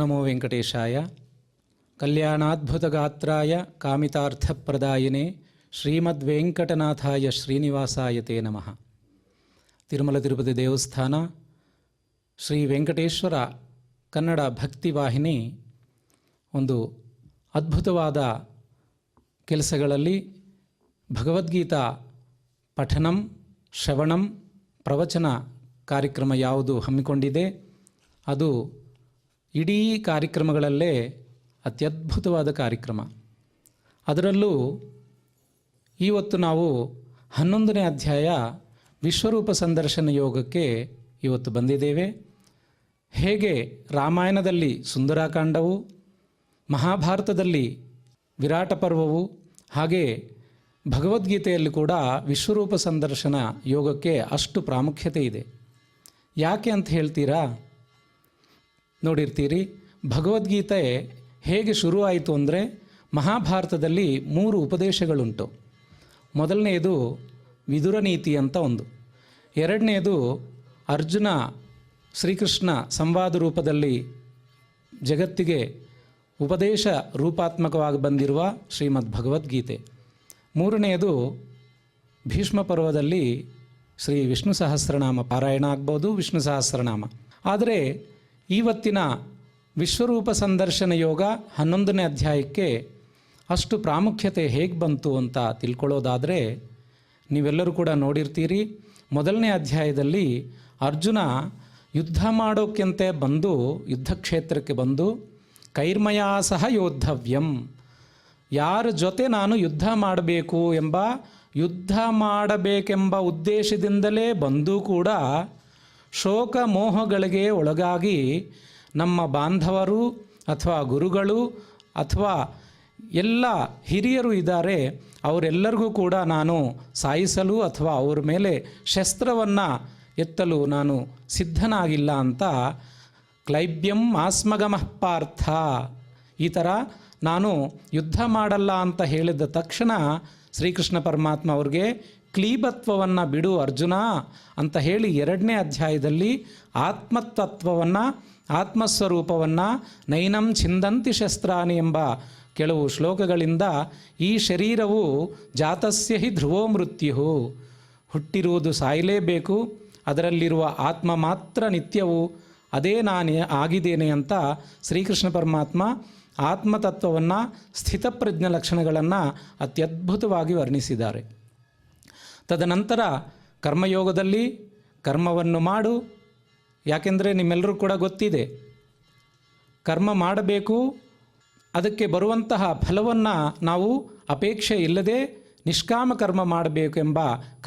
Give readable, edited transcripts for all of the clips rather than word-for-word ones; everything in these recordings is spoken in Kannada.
ನಮೋ ವೆಂಕಟೇಶಾಯ. ಕಲ್ಯಾಣಾದ್ಭುತಗಾತ್ರಾಯ ಕಾಮಿತಾರ್ಥಪ್ರದಾಯಿನೇ ಶ್ರೀಮದ್ವೆಂಕಟನಾಥಾಯ ಶ್ರೀನಿವಾಸಾಯ ತೇ ನಮಃ. ತಿರುಮಲ ತಿರುಪತಿ ದೇವಸ್ಥಾನ ಶ್ರೀ ವೆಂಕಟೇಶ್ವರ ಕನ್ನಡ ಭಕ್ತಿ ವಾಹಿನಿ ಒಂದು ಅದ್ಭುತವಾದ ಕೆಲಸಗಳಲ್ಲಿ ಭಗವದ್ಗೀತಾ ಪಠನಂ, ಶ್ರವಣಂ, ಪ್ರವಚನ ಕಾರ್ಯಕ್ರಮ ಯಾವುದು ಹಮ್ಮಿಕೊಂಡಿದೆ ಅದು ಇಡೀ ಕಾರ್ಯಕ್ರಮಗಳಲ್ಲೇ ಅತ್ಯದ್ಭುತವಾದ ಕಾರ್ಯಕ್ರಮ. ಅದರಲ್ಲೂ ಇವತ್ತು ನಾವು 11ನೇ ಅಧ್ಯಾಯ ವಿಶ್ವರೂಪ ಸಂದರ್ಶನ ಯೋಗಕ್ಕೆ ಇವತ್ತು ಬಂದಿದ್ದೇವೆ. ಹೇಗೆ ರಾಮಾಯಣದಲ್ಲಿ ಸುಂದರಾಕಾಂಡವು, ಮಹಾಭಾರತದಲ್ಲಿ ವಿರಾಟ ಪರ್ವವು, ಹಾಗೆ ಭಗವದ್ಗೀತೆಯಲ್ಲಿ ಕೂಡ ವಿಶ್ವರೂಪ ಸಂದರ್ಶನ ಯೋಗಕ್ಕೆ ಅಷ್ಟು ಪ್ರಾಮುಖ್ಯತೆ ಇದೆ. ಯಾಕೆ ಅಂತ ಹೇಳ್ತೀರಾ? ನೋಡಿರ್ತೀರಿ, ಭಗವದ್ಗೀತೆ ಹೇಗೆ ಶುರುವಾಯಿತು ಅಂದರೆ ಮಹಾಭಾರತದಲ್ಲಿ 3 ಉಪದೇಶಗಳುಂಟು. ಮೊದಲನೆಯದು ವಿದುರ ನೀತಿ ಅಂತ ಒಂದು, ಎರಡನೆಯದು ಅರ್ಜುನ ಶ್ರೀಕೃಷ್ಣ ಸಂವಾದ ರೂಪದಲ್ಲಿ ಜಗತ್ತಿಗೆ ಉಪದೇಶ ರೂಪಾತ್ಮಕವಾಗಿ ಬಂದಿರುವ ಶ್ರೀಮದ್ ಭಗವದ್ಗೀತೆ, ಮೂರನೆಯದು ಭೀಷ್ಮ ಪರ್ವದಲ್ಲಿ ಶ್ರೀ ವಿಷ್ಣು ಸಹಸ್ರನಾಮ ಪಾರಾಯಣ ಆಗ್ಬೋದು, ವಿಷ್ಣು ಸಹಸ್ರನಾಮ. ಆದರೆ ಇವತ್ತಿನ ವಿಶ್ವರೂಪ ಸಂದರ್ಶನ ಯೋಗ 11ನೇ ಅಧ್ಯಾಯಕ್ಕೆ ಅಷ್ಟು ಪ್ರಾಮುಖ್ಯತೆ ಹೇಗೆ ಬಂತು ಅಂತ ತಿಳ್ಕೊಳ್ಳೋದಾದರೆ, ನೀವೆಲ್ಲರೂ ಕೂಡ ನೋಡಿರ್ತೀರಿ, ಮೊದಲನೇ ಅಧ್ಯಾಯದಲ್ಲಿ ಅರ್ಜುನ ಯುದ್ಧ ಮಾಡೋಕ್ಕಿಂತ ಬಂದು ಯುದ್ಧ ಕ್ಷೇತ್ರಕ್ಕೆ ಬಂದು ಕೈರ್ಮಯಾ ಸಹ ಯೋದ್ಧವ್ಯಂ, ಯಾರ ಜೊತೆ ನಾನು ಯುದ್ಧ ಮಾಡಬೇಕೆಂಬ ಉದ್ದೇಶದಿಂದಲೇ ಬಂದು ಕೂಡ ಶೋಕ ಮೋಹಗಳಿಗೆ ಒಳಗಾಗಿ ನಮ್ಮ ಬಾಂಧವರು ಅಥವಾ ಗುರುಗಳು ಅಥವಾ ಎಲ್ಲ ಹಿರಿಯರು ಇದ್ದಾರೆ, ಅವರೆಲ್ಲರಿಗೂ ಕೂಡ ನಾನು ಸಾಯಿಸಲು ಅಥವಾ ಅವ್ರ ಮೇಲೆ ಶಸ್ತ್ರವನ್ನು ಎತ್ತಲು ನಾನು ಸಿದ್ಧನಾಗಿಲ್ಲ ಅಂತ ಕ್ಲೈಬ್ಯಂ ಆಸ್ಮಗಮಃ ಪಾರ್ಥ, ಈ ಥರ ನಾನು ಯುದ್ಧ ಮಾಡಲ್ಲ ಅಂತ ಹೇಳಿದ ತಕ್ಷಣ ಶ್ರೀಕೃಷ್ಣ ಪರಮಾತ್ಮ ಅವ್ರಿಗೆ ಕ್ಲೀಬತ್ವವನ್ನು ಬಿಡು ಅರ್ಜುನ ಅಂತ ಹೇಳಿ 2ನೇ ಅಧ್ಯಾಯದಲ್ಲಿ ಆತ್ಮತತ್ವವನ್ನು, ಆತ್ಮಸ್ವರೂಪವನ್ನು ನೈನಂ ಛಿಂದಂತಿ ಶಸ್ತ್ರಾಣಿ ಎಂಬ ಕೆಲವು ಶ್ಲೋಕಗಳಿಂದ ಈ ಶರೀರವು ಜಾತಸ್ಯ ಹಿ ಧ್ರುವೋ ಮೃತ್ಯು, ಹುಟ್ಟಿರುವುದು ಸಾಯಲೇಬೇಕು, ಅದರಲ್ಲಿರುವ ಆತ್ಮ ಮಾತ್ರ ನಿತ್ಯವು, ಅದೇ ನಾನು ಆಗಿದ್ದೇನೆ ಅಂತ ಶ್ರೀಕೃಷ್ಣ ಪರಮಾತ್ಮ ಆತ್ಮತತ್ವವನ್ನು, ಸ್ಥಿತಪ್ರಜ್ಞ ಲಕ್ಷಣಗಳನ್ನು ಅತ್ಯದ್ಭುತವಾಗಿ ವರ್ಣಿಸಿದ್ದಾರೆ. ತದನಂತರ ಕರ್ಮಯೋಗದಲ್ಲಿ ಕರ್ಮವನ್ನು ಮಾಡು, ಯಾಕೆಂದರೆ ನಿಮ್ಮೆಲ್ಲರೂ ಕೂಡ ಗೊತ್ತಿದೆ, ಕರ್ಮ ಮಾಡಬೇಕು, ಅದಕ್ಕೆ ಬರುವಂತಹ ಫಲವನ್ನು ನಾವು ಅಪೇಕ್ಷೆ ಇಲ್ಲದೆ ನಿಷ್ಕಾಮ ಕರ್ಮ ಮಾಡಬೇಕೆಂಬ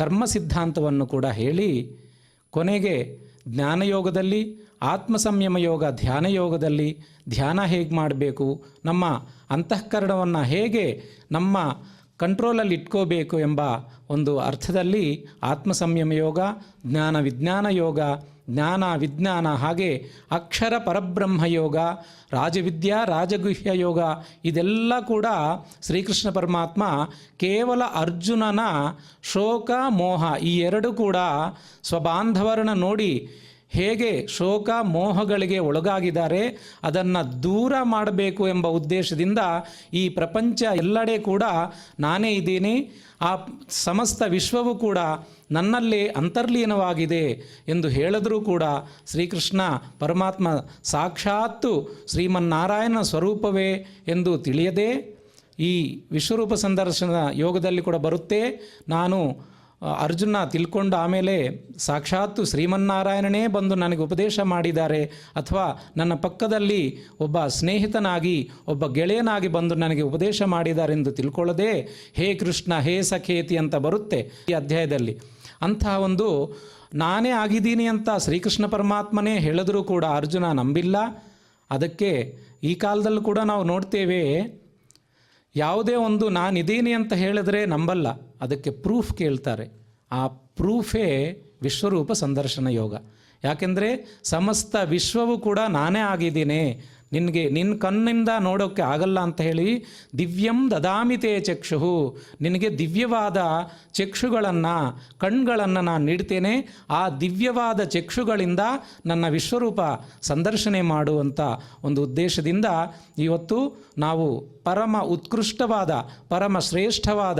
ಕರ್ಮ ಸಿದ್ಧಾಂತವನ್ನು ಕೂಡ ಹೇಳಿ, ಕೊನೆಗೆ ಜ್ಞಾನಯೋಗದಲ್ಲಿ, ಆತ್ಮ ಸಂಯಮ ಯೋಗ ಧ್ಯಾನ ಯೋಗದಲ್ಲಿ ಧ್ಯಾನ ಹೇಗೆ ಮಾಡಬೇಕು, ನಮ್ಮ ಅಂತಃಕರಣವನ್ನು ಹೇಗೆ ನಮ್ಮ ಕಂಟ್ರೋಲಲ್ಲಿ ಇಟ್ಕೋಬೇಕು ಎಂಬ ಒಂದು ಅರ್ಥದಲ್ಲಿ ಆತ್ಮ ಸಂಯಮ ಯೋಗ, ಜ್ಞಾನ ವಿಜ್ಞಾನ ಯೋಗ, ಜ್ಞಾನ ವಿಜ್ಞಾನ, ಹಾಗೆ ಅಕ್ಷರ ಪರಬ್ರಹ್ಮ ಯೋಗ, ರಾಜವಿದ್ಯಾ ರಾಜಗುಹ್ಯ ಯೋಗ, ಇದೆಲ್ಲ ಕೂಡ ಶ್ರೀಕೃಷ್ಣ ಪರಮಾತ್ಮ ಕೇವಲ ಅರ್ಜುನನ ಶೋಕ ಮೋಹ ಈ ಎರಡು ಕೂಡ ಸ್ವಬಾಂಧವರನ್ನು ನೋಡಿ ಹೇಗೆ ಶೋಕ ಮೋಹಗಳಿಗೆ ಒಳಗಾಗಿದ್ದಾರೆ ಅದನ್ನು ದೂರ ಮಾಡಬೇಕು ಎಂಬ ಉದ್ದೇಶದಿಂದ ಈ ಪ್ರಪಂಚ ಎಲ್ಲೆಡೆ ಕೂಡ ನಾನೇ ಇದ್ದೀನಿ, ಆ ಸಮಸ್ತ ವಿಶ್ವವು ಕೂಡ ನನ್ನಲ್ಲೇ ಅಂತರ್ಲೀನವಾಗಿದೆ ಎಂದು ಹೇಳಿದರೂ ಕೂಡ ಶ್ರೀಕೃಷ್ಣ ಪರಮಾತ್ಮ ಸಾಕ್ಷಾತ್ತು ಶ್ರೀಮನ್ನಾರಾಯಣ ಸ್ವರೂಪವೇ ಎಂದು ತಿಳಿಯದೆ ಈ ವಿಶ್ವರೂಪ ಸಂದರ್ಶನ ಯೋಗದಲ್ಲಿ ಕೂಡ ಬರುತ್ತೆ. ನಾನು ಅರ್ಜುನ ತಿಳ್ಕೊಂಡು ಆಮೇಲೆ ಸಾಕ್ಷಾತ್ತು ಶ್ರೀಮನ್ನಾರಾಯಣನೇ ಬಂದು ನನಗೆ ಉಪದೇಶ ಮಾಡಿದ್ದಾರೆ, ಅಥವಾ ನನ್ನ ಪಕ್ಕದಲ್ಲಿ ಒಬ್ಬ ಸ್ನೇಹಿತನಾಗಿ ಒಬ್ಬ ಗೆಳೆಯನಾಗಿ ಬಂದು ನನಗೆ ಉಪದೇಶ ಮಾಡಿದ್ದಾರೆ ಎಂದು ತಿಳ್ಕೊಳ್ಳದೆ ಹೇ ಕೃಷ್ಣ ಹೇ ಸಖೇತಿ ಅಂತ ಬರುತ್ತೆ ಈ ಅಧ್ಯಾಯದಲ್ಲಿ. ಅಂತಹ ಒಂದು ನಾನೇ ಆಗಿದ್ದೀನಿ ಅಂತ ಶ್ರೀಕೃಷ್ಣ ಪರಮಾತ್ಮನೇ ಹೇಳಿದರೂ ಕೂಡ ಅರ್ಜುನ ನಂಬಿಲ್ಲ. ಅದಕ್ಕೆ ಈ ಕಾಲದಲ್ಲೂ ಕೂಡ ನಾವು ನೋಡ್ತೇವೆ, ಯಾವುದೇ ಒಂದು ನಾನಿದ್ದೀನಿ ಅಂತ ಹೇಳಿದ್ರೆ ನಂಬಲ್ಲ, ಅದಕ್ಕೆ ಪ್ರೂಫ್ ಕೇಳ್ತಾರೆ. ಆ ಪ್ರೂಫೇ ವಿಶ್ವರೂಪ ಸಂದರ್ಶನ ಯೋಗ. ಯಾಕೆಂದರೆ ಸಮಸ್ತ ವಿಶ್ವವು ಕೂಡ ನಾನೇ ಆಗಿದ್ದೀನಿ, ನಿನ್ನ ಕಣ್ಣಿಂದ ನೋಡೋಕ್ಕೆ ಆಗಲ್ಲ ಅಂತ ಹೇಳಿ ದಿವ್ಯಂ ದದಾಮಿತೆ ಚಕ್ಷು, ನಿನಗೆ ದಿವ್ಯವಾದ ಚಕ್ಷುಗಳನ್ನು ಕಣ್ಗಳನ್ನು ನಾನು ನೀಡ್ತೇನೆ, ಆ ದಿವ್ಯವಾದ ಚಕ್ಷುಗಳಿಂದ ನನ್ನ ವಿಶ್ವರೂಪ ಸಂದರ್ಶನೆ ಮಾಡುವಂಥ ಒಂದು ಉದ್ದೇಶದಿಂದ ಇವತ್ತು ನಾವು ಪರಮ ಉತ್ಕೃಷ್ಟವಾದ ಪರಮ ಶ್ರೇಷ್ಠವಾದ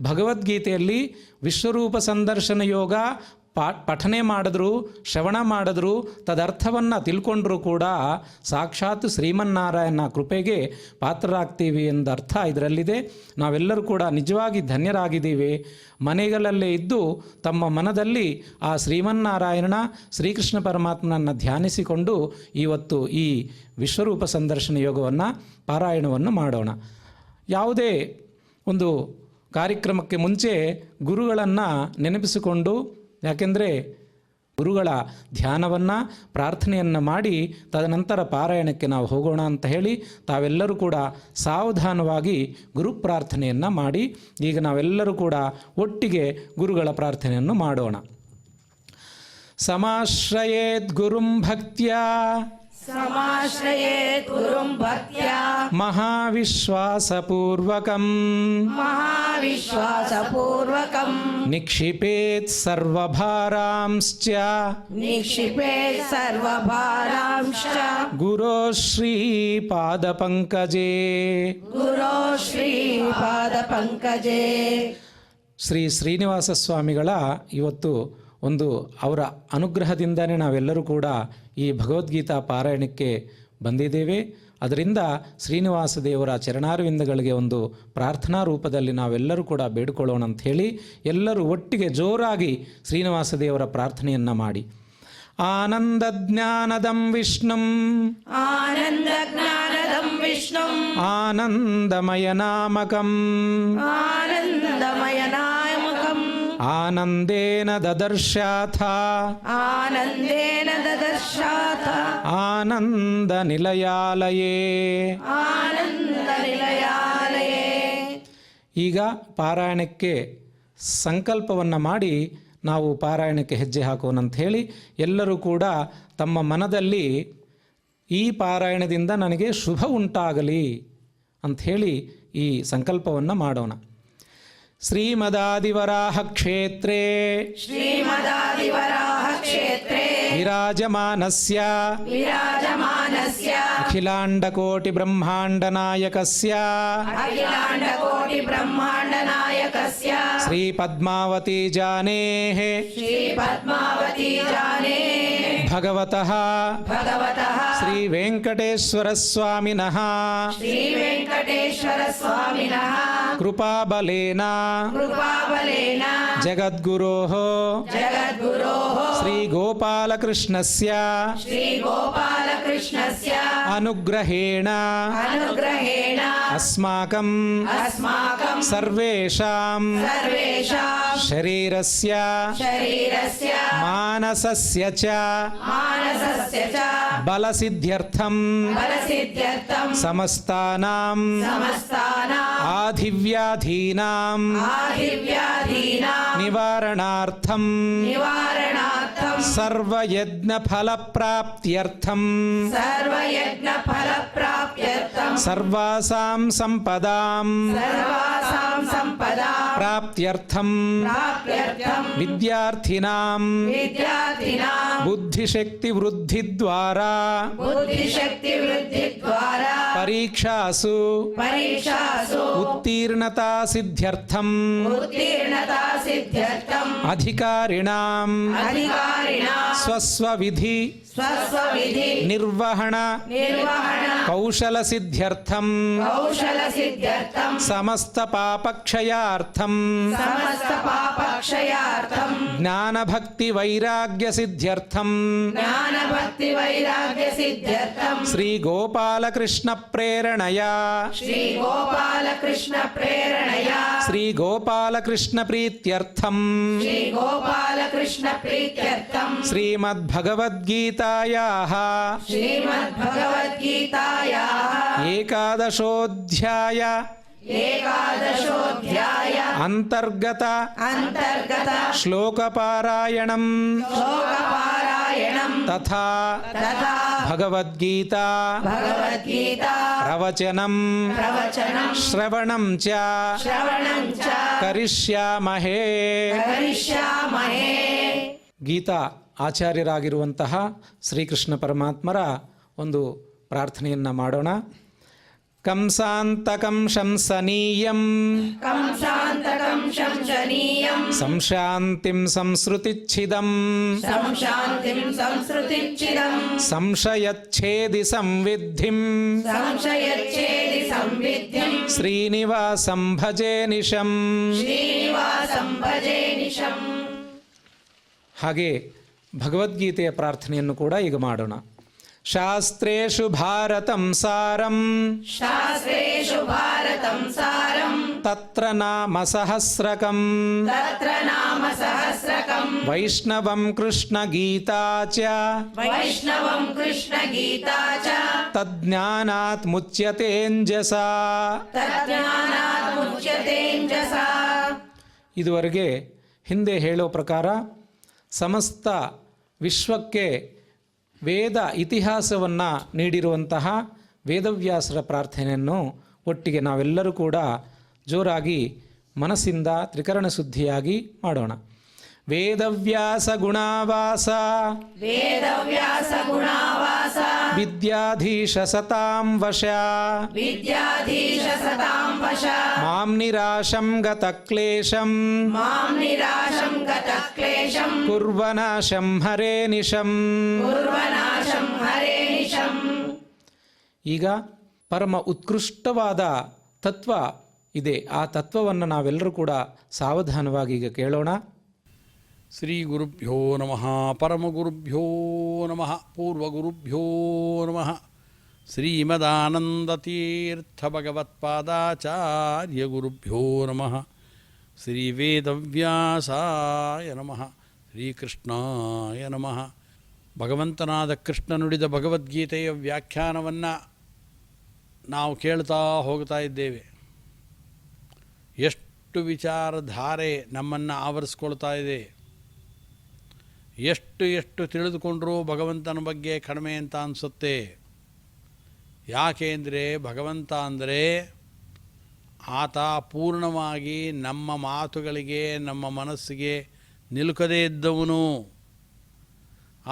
ಭಗವದ್ಗೀತೆಯಲ್ಲಿ ವಿಶ್ವರೂಪ ಸಂದರ್ಶನ ಯೋಗ ಪಠನೆ ಮಾಡಿದ್ರು, ಶ್ರವಣ ಮಾಡಿದ್ರು, ತದರ್ಥವನ್ನು ತಿಳ್ಕೊಂಡ್ರೂ ಕೂಡ ಸಾಕ್ಷಾತ್ ಶ್ರೀಮನ್ನಾರಾಯಣ ಕೃಪೆಗೆ ಪಾತ್ರರಾಗ್ತೀವಿ ಎಂದರ್ಥ ಇದರಲ್ಲಿದೆ. ನಾವೆಲ್ಲರೂ ಕೂಡ ನಿಜವಾಗಿ ಧನ್ಯರಾಗಿದ್ದೀವಿ. ಮನೆಗಳಲ್ಲೇ ಇದ್ದು ತಮ್ಮ ಮನದಲ್ಲಿ ಆ ಶ್ರೀಮನ್ನಾರಾಯಣ ಶ್ರೀಕೃಷ್ಣ ಪರಮಾತ್ಮನನ್ನು ಧ್ಯಾನಿಸಿಕೊಂಡು ಇವತ್ತು ಈ ವಿಶ್ವರೂಪ ಸಂದರ್ಶನ ಯೋಗವನ್ನು ಪಾರಾಯಣವನ್ನು ಮಾಡೋಣ. ಯಾವುದೇ ಒಂದು ಕಾರ್ಯಕ್ರಮಕ್ಕೆ ಮುಂಚೆ ಗುರುಗಳನ್ನು ನೆನಪಿಸಿಕೊಂಡು, ಯಾಕೆಂದರೆ ಗುರುಗಳ ಧ್ಯಾನವನ್ನು ಪ್ರಾರ್ಥನೆಯನ್ನು ಮಾಡಿ ತದನಂತರ ಪಾರಾಯಣಕ್ಕೆ ನಾವು ಹೋಗೋಣ ಅಂತ ಹೇಳಿ ತಾವೆಲ್ಲರೂ ಕೂಡ ಸಾವಧಾನವಾಗಿ ಗುರು ಪ್ರಾರ್ಥನೆಯನ್ನು ಮಾಡಿ ಈಗ ನಾವೆಲ್ಲರೂ ಕೂಡ ಒಟ್ಟಿಗೆ ಗುರುಗಳ ಪ್ರಾರ್ಥನೆಯನ್ನು ಮಾಡೋಣ. ಸಮಾಶ್ರಯೇತ್ ಗುರುಂ ಭಕ್ತ್ಯಾ ಸಮಾಶ್ರಯೇತ್ ಗುರುಂ ಭಕ್ತ್ಯಾ ಮಹಾವಿಶ್ವಾಸಪೂರ್ವಕಂ ಮಹಾವಿಶ್ವಾಸಪೂರ್ವಕಂ ನಿಕ್ಷಿಪೇತ್ ಸರ್ವಭಾರಾಂಶ್ಚ ನಿಕ್ಷಿಪೇತ್ ಸರ್ವಭಾರಾಂಶ್ಚ ಗುರೋ ಶ್ರೀಪಾದಪಂಕಜೇ ಗುರೋ ಶ್ರೀಪಾದಪಂಕಜೇ. ಶ್ರೀ ಶ್ರೀನಿವಾಸ ಸ್ವಾಮಿಗಳ ಇವತ್ತು ಒಂದು ಅವರ ಅನುಗ್ರಹದಿಂದನೇ ನಾವೆಲ್ಲರೂ ಕೂಡ ಈ ಭಗವದ್ಗೀತಾ ಪಾರಾಯಣಕ್ಕೆ ಬಂದಿದ್ದೇವೆ. ಅದರಿಂದ ಶ್ರೀನಿವಾಸ ದೇವರ ಚರಣಾರವಿಂದಗಳಿಗೆ ಒಂದು ಪ್ರಾರ್ಥನಾ ರೂಪದಲ್ಲಿ ನಾವೆಲ್ಲರೂ ಕೂಡ ಬೇಡಿಕೊಳ್ಳೋಣ ಅಂಥೇಳಿ ಎಲ್ಲರೂ ಒಟ್ಟಿಗೆ ಜೋರಾಗಿ ಶ್ರೀನಿವಾಸ ದೇವರ ಪ್ರಾರ್ಥನೆಯನ್ನು ಮಾಡಿ. ಆನಂದ ಜ್ಞಾನದಂ ವಿಷ್ಣುಂ ಆನಂದ ಜ್ಞಾನದಂ ವಿಷ್ಣುಂ ಆನಂದಮಯ ನಾಮಕಂ ಆನಂದಮಯ ನಾಮಕಂ ಆನಂದೇನ ದದರ್ಶಾಥ ಆನಂದೇನ ದದರ್ಶಾಥ ಆನಂದ ನಿಲಯಾಲಯೇ. ಆನಂದ ನಿಲಯಾಲಯೇ. ಈಗ ಪಾರಾಯಣಕ್ಕೆ ಸಂಕಲ್ಪವನ್ನು ಮಾಡಿ ನಾವು ಪಾರಾಯಣಕ್ಕೆ ಹೆಜ್ಜೆ ಹಾಕೋಣ ಅಂತ ಹೇಳಿ ಎಲ್ಲರೂ ಕೂಡ ತಮ್ಮ ಮನದಲ್ಲಿ ಈ ಪಾರಾಯಣದಿಂದ ನನಗೆ ಶುಭ ಉಂಟಾಗಲಿ ಅಂಥೇಳಿ ಈ ಸಂಕಲ್ಪವನ್ನು ಮಾಡೋಣ. ಶ್ರೀಮದಾದಿವರಾಹ ಕ್ಷೇತ್ರೇ ಶ್ರೀಮದಾದಿವರಾಹ ಕ್ಷೇತ್ರೇ ವಿರಾಜಮಾನಸ್ಯ ವಿರಾಜಮಾನಸ್ಯ ಅಖಿಲಾಂಡಕೋಟಿ ಬ್ರಹ್ಮಾಂಡ ನಾಯಕಸ್ಯ ಅಖಿಲಾಂಡಕೋಟಿ ಬ್ರಹ್ಮಾಂಡ ನಾಯಕಸ್ಯ ಶ್ರೀ ಪದ್ಮಾವತಿ ಜಾನೇಃ ಶ್ರೀ ಪದ್ಮಾವತಿ ಜಾನೇ ಭಗವತಃ ಭಗವತಃ ಶ್ರೀ ವೆಂಕಟೇಶ್ವರ ಸ್ವಾಮಿನಃ ಶ್ರೀ ವೆಂಕಟೇಶ್ವರ ಸ್ವಾಮಿನಃ ಕೃಪಾಬಲೇನ ಕೃಪಾಬಲೇನ ಜಗದ್ಗುರೋಃ ಜಗದ್ಗುರೋಃ ಶ್ರೀ ಗೋಪಾಲಕೃಷ್ಣಸ್ಯ ಶ್ರೀ ಗೋಪಾಲಕೃಷ್ಣಸ್ಯ ಅನುಗ್ರಹೇಣ ಅನುಗ್ರಹೇಣ ಅಸ್ಮಾಕಂ ಅಸ್ಮಾಕಂ ಸರ್ವೇಷಾಂ ಸರ್ವೇಷಾಂ ಶರೀರಸ್ಯ ಶರೀರಸ್ಯ ಮಾನಸಸ್ಯ ಚ ಮಾನಸಸ್ಯ ಚ ಬಲಸಿದ್ಧ್ಯರ್ಥಂ ಬಲಸಿದ್ಧ್ಯರ್ಥಂ ಸಮಸ್ತಾನಾಂ ಸಮಸ್ತಾನಾಂ ಆಧಿವ್ಯಾಧೀನಾಂ ಆದಿವ್ಯಾಧೀನಾಂ ನಿವಾರಣಾರ್ಥಂ ನಿವಾರಣಾರ್ಥಂ ಸರ್ವಯಜ್ಞಫಲಪ್ರಾಪ್ತ್ಯರ್ಥಂ ಸರ್ವಯಜ್ಞಫಲಪ್ರಾಪ್ತ್ಯರ್ಥಂ ಸರ್ವಾಸಾಂ ಸಂಪದಾಂ ಸರ್ವಾಸಾಂ ಸಂಪದಾಂ ಪ್ರಾಪ್ತ್ಯರ್ಥಂ ಪ್ರಾಪ್ತ್ಯರ್ಥಂ ವಿದ್ಯಾರ್ಥಿನಾಂ ವಿದ್ಯಾರ್ಥಿನಾಂ ಬುದ್ಧಿಶಕ್ತಿವೃದ್ಧಿದ್ವಾರಾ ಬುದ್ಧಿಶಕ್ತಿವೃದ್ಧಿದ್ವಾರಾ ಪರೀಕ್ಷಾಸು ಪರೀಕ್ಷಾಸು ಉತ್ತೀರ್ಣತಾಸಿದ್ಧ್ಯರ್ಥಂ ಉತ್ತೀರ್ಣತಾ ಸಿದ್ಧ್ಯರ್ಥಂ ಅಧಿಕಾರಿಣಾಂ ಅಧಿಕಾರಿಣಾಂ ಸ್ವಸ್ವವಿಧಿ ಸ್ವಸ್ವವಿಧಿ ನಿರ್ವಹಣ ನಿರ್ವಹಣ ಕೌಶಲಸಿದ್ಧ್ಯರ್ಥಂ ಕೌಶಲ ಸಿದ್ಧ್ಯರ್ಥಂ ಸಮಸ್ತ ಪಾಪಕ್ಷಯಾರ್ಥಂ ಸಮಸ್ತ ಪಾಪಕ್ಷಯಾರ್ಥಂ ಜ್ಞಾನಭಕ್ತಿ ವೈರಾಗ್ಯ ಸಿದ್ಧ್ಯರ್ಥಂ ಜ್ಞಾನ ಭಕ್ತಿ ವೈರಾಗ್ಯ ಸಿದ್ಧ್ಯರ್ಥಂ ಶ್ರೀ ಗೋಪಾಲಕೃಷ್ಣ ಪ್ರೇರಣೆಯ ಶ್ರೀ ಗೋಪಾಲಕೃಷ್ಣ ಪ್ರೇರಣೆಯ ಶ್ರೀ ಗೋಪಾಲಕೃಷ್ಣ ಪ್ರೀತ್ಯರ್ಥಂ ಶ್ರೀ ಗೋಪಾಲಕೃಷ್ಣ ಪ್ರೀತ್ಯರ್ಥಂ ಶ್ರೀಮದ್ಭಗವದ್ಗೀತಾಯಾಃ ಶ್ರೀಮದ್ಭಗವದ್ಗೀತಾಯಾಃ ಏಕಾದಶೋಧ್ಯಾಯ ಏಕಾದಶೋಧ್ಯಾಯ ಅಂತರ್ಗತ ಅಂತರ್ಗತ ಶ್ಲೋಕಪಾರಾಯಣಂ ಶ್ಲೋಕಪಾರಾಯಣ ಪಠನಂ ತಥಾ ತಥಾ ಭಗವದ್ಗೀತಾ ಭಗವದ್ಗೀತಾ ಪ್ರವಚನಂ ಪ್ರವಚನಂ ಶ್ರವಣಂ ಚ ಶ್ರವಣಂ ಚ ಕರಿಷ್ಯಾಮಹೇ. ಕರಿಷ್ಯಾಮಹೇ. ಗೀತಾ ಆಚಾರ್ಯರಾಗಿರುವಂತಹ ಶ್ರೀಕೃಷ್ಣ ಪರಮಾತ್ಮರ ಒಂದು ಪ್ರಾರ್ಥನೆಯನ್ನು ಮಾಡೋಣ. ಕಂಸಾಂತಕಂ ಶಂಸನೀಯಂ ಕಂಸಾಂತಕಂ ಶಂಸನೀಯಂ ಸಂಶಾಂತಿಂ ಸಂಸೃತಿಚ್ಛಿದಂ ಸಂಶಾಂತಿಂ ಸಂಸ್ಕೃತಿಚ್ಛಿದಂ ಸಂಶಯಚ್ಛೇದಿ ಸಂವಿದ್ಧಿಂ ಸಂಶಯಚ್ಛೇದಿ ಸಂವಿದ್ಧಿಂ ಶ್ರೀನಿವಾಸಂ ಭಜೆ ನಿಶಂ. ಶ್ರೀನಿವಾಸಂ ಭಜೆ ನಿಶಂ. ಹಾಗೆ ಭಗವದ್ಗೀತೆಯ ಪ್ರಾರ್ಥನೆಯನ್ನು ಕೂಡ ಈಗ ಮಾಡೋಣ. ಶಾಸ್ತ್ರೇಷು ಭಾರತಂ ಸಾರಂ ಶಾಸ್ತ್ರೇಷು ಭಾರತಂ ಸಾರಂ ತತ್ರ ನಾಮ ಸಹಸ್ರಕಂ ತತ್ರ ನಾಮ ಸಹಸ್ರಕಂ ವೈಷ್ಣವಂ ಕೃಷ್ಣ ಗೀತಾ ಚ ವೈಷ್ಣವಂ ಕೃಷ್ಣ ಗೀತಾ ಚ ತಜ್ಞಾನಾತ್ ಮುಚ್ಯತೇಂಜಸಾ. ತಜ್ಞಾನಾತ್ ಮುಚ್ಯತೇಂಜಸಾ. ಇದುವರೆಗೆ ಹಿಂದೆ ಹೇಳೋ ಪ್ರಕಾರ ಸಮಸ್ತ ವಿಶ್ವಕ್ಕೆ ವೇದ ಇತಿಹಾಸವನ್ನು ನೀಡಿರುವಂತಹ ವೇದವ್ಯಾಸರ ಪ್ರಾರ್ಥನೆಯನ್ನು ಒಟ್ಟಿಗೆ ನಾವೆಲ್ಲರೂ ಕೂಡ ಜೋರಾಗಿ ಮನಸ್ಸಿಂದ ತ್ರಿಕರಣ ಶುದ್ಧಿಯಾಗಿ ಮಾಡೋಣ. ವೇದವ್ಯಾಸ ಗುಣಾವಾಸ ವೇದವ್ಯಾಸ ಗುಣಾವಾಸ ವಿದ್ಯಾಧೀಶ ಸತಾಂ ವಶ ವಿದ್ಯಾಧೀಶ ಸತಾಂ ವಶ ಮಾಂ ನಿರಾಶಂ ಗತ ಕ್ಲೇಶಂ ಮಾಂ ನಿರಾಶಂ ಗತ ಕ್ಲೇಶಂ ಕುರ್ವನಾಶಂ ಹರೇ ನಿಶಂ. ಕುರ್ವನಾಶಂ ಹರೇ ನಿಶಂ. ಈಗ ಪರಮ ಉತ್ಕೃಷ್ಟವಾದ ತತ್ವ ಇದೆ. ಆ ತತ್ವವನ್ನು ನಾವೆಲ್ಲರೂ ಕೂಡ ಸಾವಧಾನವಾಗಿ ಈಗ ಕೇಳೋಣ. ಶ್ರೀ ಗುರುಭ್ಯೋ ನಮಃ ಪರಮಗುರುಭ್ಯೋ ನಮಃ ಪೂರ್ವಗುರುಭ್ಯೋ ನಮಃ ಶ್ರೀಮದಾನಂದತೀರ್ಥಭಗವತ್ಪಾದಾಚಾರ್ಯ ಗುರುಭ್ಯೋ ನಮಃ ಶ್ರೀ ವೇದವ್ಯಾಸಾಯ ನಮಃ ಶ್ರೀಕೃಷ್ಣಾಯ ನಮಃ. ಭಗವಂತನಾದ ಕೃಷ್ಣ ನುಡಿದ ಭಗವದ್ಗೀತೆಯ ವ್ಯಾಖ್ಯಾನವನ್ನು ನಾವು ಕೇಳ್ತಾ ಹೋಗ್ತಾ ಇದ್ದೇವೆ. ಎಷ್ಟು ವಿಚಾರಧಾರೆ ನಮ್ಮನ್ನು ಆವರಿಸ್ಕೊಳ್ತಾ ಇದೆ. ಎಷ್ಟು ತಿಳಿದುಕೊಂಡರೂ ಭಗವಂತನ ಬಗ್ಗೆ ಕಡಿಮೆ ಅಂತ ಅನಿಸುತ್ತೆ. ಯಾಕೆ ಅಂದರೆ ಭಗವಂತ ಅಂದರೆ ಆತ ಪೂರ್ಣವಾಗಿ ನಮ್ಮ ಮಾತುಗಳಿಗೆ ನಮ್ಮ ಮನಸ್ಸಿಗೆ ನಿಲುಕದೇ ಇದ್ದವನು.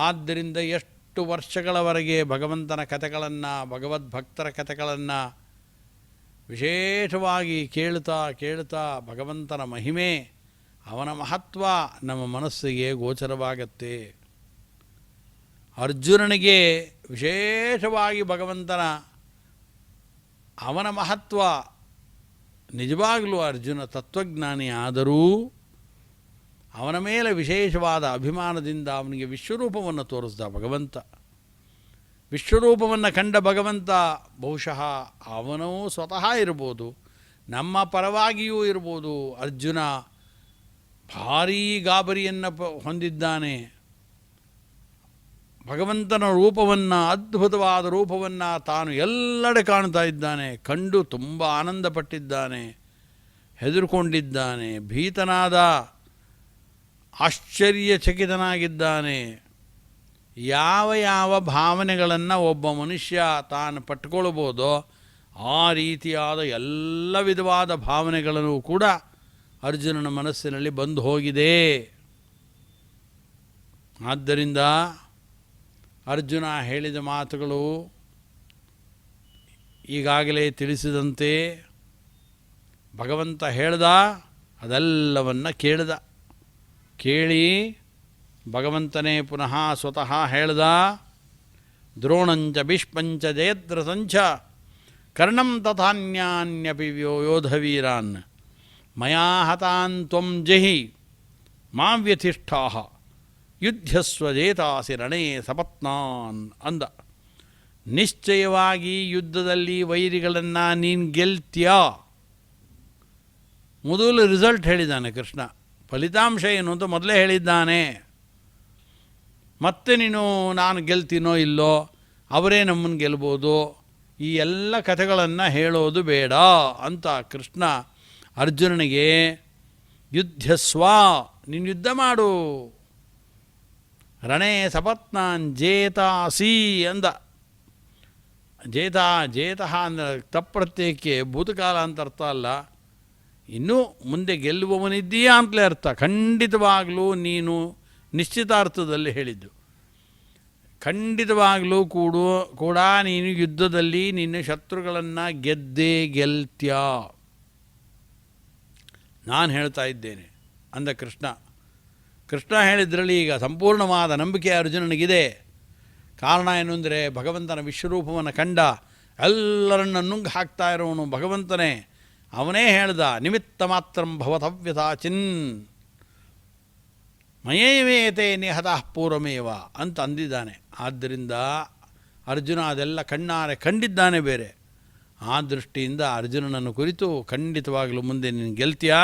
ಆದ್ದರಿಂದ ಎಷ್ಟು ವರ್ಷಗಳವರೆಗೆ ಭಗವಂತನ ಕಥೆಗಳನ್ನು ಭಗವದ್ಭಕ್ತರ ಕಥೆಗಳನ್ನು ವಿಶೇಷವಾಗಿ ಕೇಳ್ತಾ ಭಗವಂತನ ಮಹಿಮೆ ಅವನ ಮಹತ್ವ ನಮ್ಮ ಮನಸ್ಸಿಗೆ ಗೋಚರವಾಗತ್ತೆ. ಅರ್ಜುನನಿಗೆ ವಿಶೇಷವಾಗಿ ಭಗವಂತನ ಅವನ ಮಹತ್ವ ನಿಜವಾಗಲೂ ಅರ್ಜುನ ತತ್ವಜ್ಞಾನಿ ಆದರೂ ಅವನ ಮೇಲೆ ವಿಶೇಷವಾದ ಅಭಿಮಾನದಿಂದ ಅವನಿಗೆ ವಿಶ್ವರೂಪವನ್ನು ತೋರಿಸಿದ ಭಗವಂತ. ವಿಶ್ವರೂಪವನ್ನು ಕಂಡ ಭಗವಂತ ಬಹುಶಃ ಅವನೂ ಸ್ವತಃ ಇರ್ಬೋದು, ನಮ್ಮ ಪರವಾಗಿಯೂ ಇರ್ಬೋದು. ಅರ್ಜುನ ಭಾರೀ ಗಾಬರಿಯನ್ನು ಹೊಂದಿದ್ದಾನೆ. ಭಗವಂತನ ರೂಪವನ್ನು, ಅದ್ಭುತವಾದ ರೂಪವನ್ನು ತಾನು ಎಲ್ಲೆಡೆ ಕಾಣ್ತಾ ಇದ್ದಾನೆ. ಕಂಡು ತುಂಬ ಆನಂದಪಟ್ಟಿದ್ದಾನೆ, ಹೆದರುಕೊಂಡಿದ್ದಾನೆ, ಭೀತನಾದ, ಆಶ್ಚರ್ಯಚಕಿತನಾಗಿದ್ದಾನೆ. ಯಾವ ಭಾವನೆಗಳನ್ನು ಒಬ್ಬ ಮನುಷ್ಯ ತಾನು ಪಟ್ಕೊಳ್ಬೋದೋ ಆ ರೀತಿಯಾದ ಎಲ್ಲ ವಿಧವಾದ ಭಾವನೆಗಳನ್ನು ಕೂಡ ಅರ್ಜುನನ ಮನಸ್ಸಿನಲ್ಲಿ ಬಂದು ಹೋಗಿದೆ. ಆದ್ದರಿಂದ ಅರ್ಜುನ ಹೇಳಿದ ಮಾತುಗಳು ಈಗಾಗಲೇ ತಿಳಿಸಿದಂತೆ ಭಗವಂತ ಹೇಳ್ದ ಅದೆಲ್ಲವನ್ನು ಕೇಳಿ ಭಗವಂತನೇ ಪುನಃ ಸ್ವತಃ ಹೇಳ್ದ. ದ್ರೋಣಂಚ ಭೀಷ್ಮಂಚ ಜಯದ್ರಥಂಚ ಕರ್ಣಂ ತಥಾನ್ಯಾನ್ಯಪಿ ಯೋಧವೀರಾನ್ ಮಯಾ ಹತಾನ್ ತ್ವಂ ಜಹಿ ಮಾ ವ್ಯತಿಷ್ಠಾಃ ಯುದ್ಧಸ್ವ ಜೇತಾಸಿ ರಣೇ ಸಪತ್ನಾನ್ ಅಂದ. ನಿಶ್ಚಯವಾಗಿ ಯುದ್ಧದಲ್ಲಿ ವೈರಿಗಳನ್ನು ನೀನು ಗೆಲ್ತೀಯಾ. ಮೊದಲು ರಿಸಲ್ಟ್ ಹೇಳಿದ್ದಾನೆ ಕೃಷ್ಣ. ಫಲಿತಾಂಶ ಏನು ಅಂತ ಮೊದಲೇ ಹೇಳಿದ್ದಾನೆ. ಮತ್ತೆ ನಾನು ಗೆಲ್ತೀನೋ ಇಲ್ಲೋ, ಅವರೇ ನಮ್ಮನ್ನು ಗೆಲ್ಬೋದು, ಈ ಎಲ್ಲ ಕಥೆಗಳನ್ನು ಹೇಳೋದು ಬೇಡ ಅಂತ ಕೃಷ್ಣ ಅರ್ಜುನನಿಗೆ ಯುದ್ಧಸ್ವ, ನೀನು ಯುದ್ಧ ಮಾಡು, ರಣೇ ಸಪತ್ನಾನ್ ಜೇತಾಸಿ ಅಂದ. ಜೇತಃ ಅಂದರೆ ತಪ್ಪ್ರತ್ಯಯಕ್ಕೆ ಭೂತಕಾಲ ಅಂತ ಅರ್ಥ ಅಲ್ಲ, ಇನ್ನೂ ಮುಂದೆ ಗೆಲ್ಲುವವನಿದ್ದೀಯಾ ಅಂತಲೇ ಅರ್ಥ. ಖಂಡಿತವಾಗಲೂ ನೀನು ನಿಶ್ಚಿತಾರ್ಥದಲ್ಲಿ ಹೇಳಿದ್ದು. ಖಂಡಿತವಾಗಲೂ ಕೂಡ ನೀನು ಯುದ್ಧದಲ್ಲಿ ನಿನ್ನ ಶತ್ರುಗಳನ್ನು ಗೆದ್ದೇ ಗೆಲ್ತ್ಯ, ನಾನು ಹೇಳ್ತಾ ಇದ್ದೇನೆ ಅಂದ ಕೃಷ್ಣ. ಕೃಷ್ಣ ಹೇಳಿದ್ರಲ್ಲಿ ಈಗ ಸಂಪೂರ್ಣವಾದ ನಂಬಿಕೆ ಅರ್ಜುನನಿಗಿದೆ. ಕಾರಣ ಏನು ಅಂದರೆ, ಭಗವಂತನ ವಿಶ್ವರೂಪವನ್ನು ಕಂಡ, ಎಲ್ಲರನ್ನ ನುಂಗು ಹಾಕ್ತಾ ಇರೋನು ಭಗವಂತನೇ. ಅವನೇ ಹೇಳ್ದ, ನಿಮಿತ್ತ ಮಾತ್ರ ಭವತವ್ಯಥಾಚಿನ್ ಮಯೇವೇತೆ ನಿಹತಃ ಪೂರ್ವಮೇವ ಅಂತ ಅಂದಿದ್ದಾನೆ. ಆದ್ದರಿಂದ ಅರ್ಜುನ ಅದೆಲ್ಲ ಕಣ್ಣಾರೆ ಕಂಡಿದ್ದಾನೆ ಬೇರೆ. ಆ ದೃಷ್ಟಿಯಿಂದ ಅರ್ಜುನನನ್ನು ಕುರಿತು ಖಂಡಿತವಾಗಲೂ ಮುಂದೆ ನೀನು ಗೆಲ್ತೀಯಾ,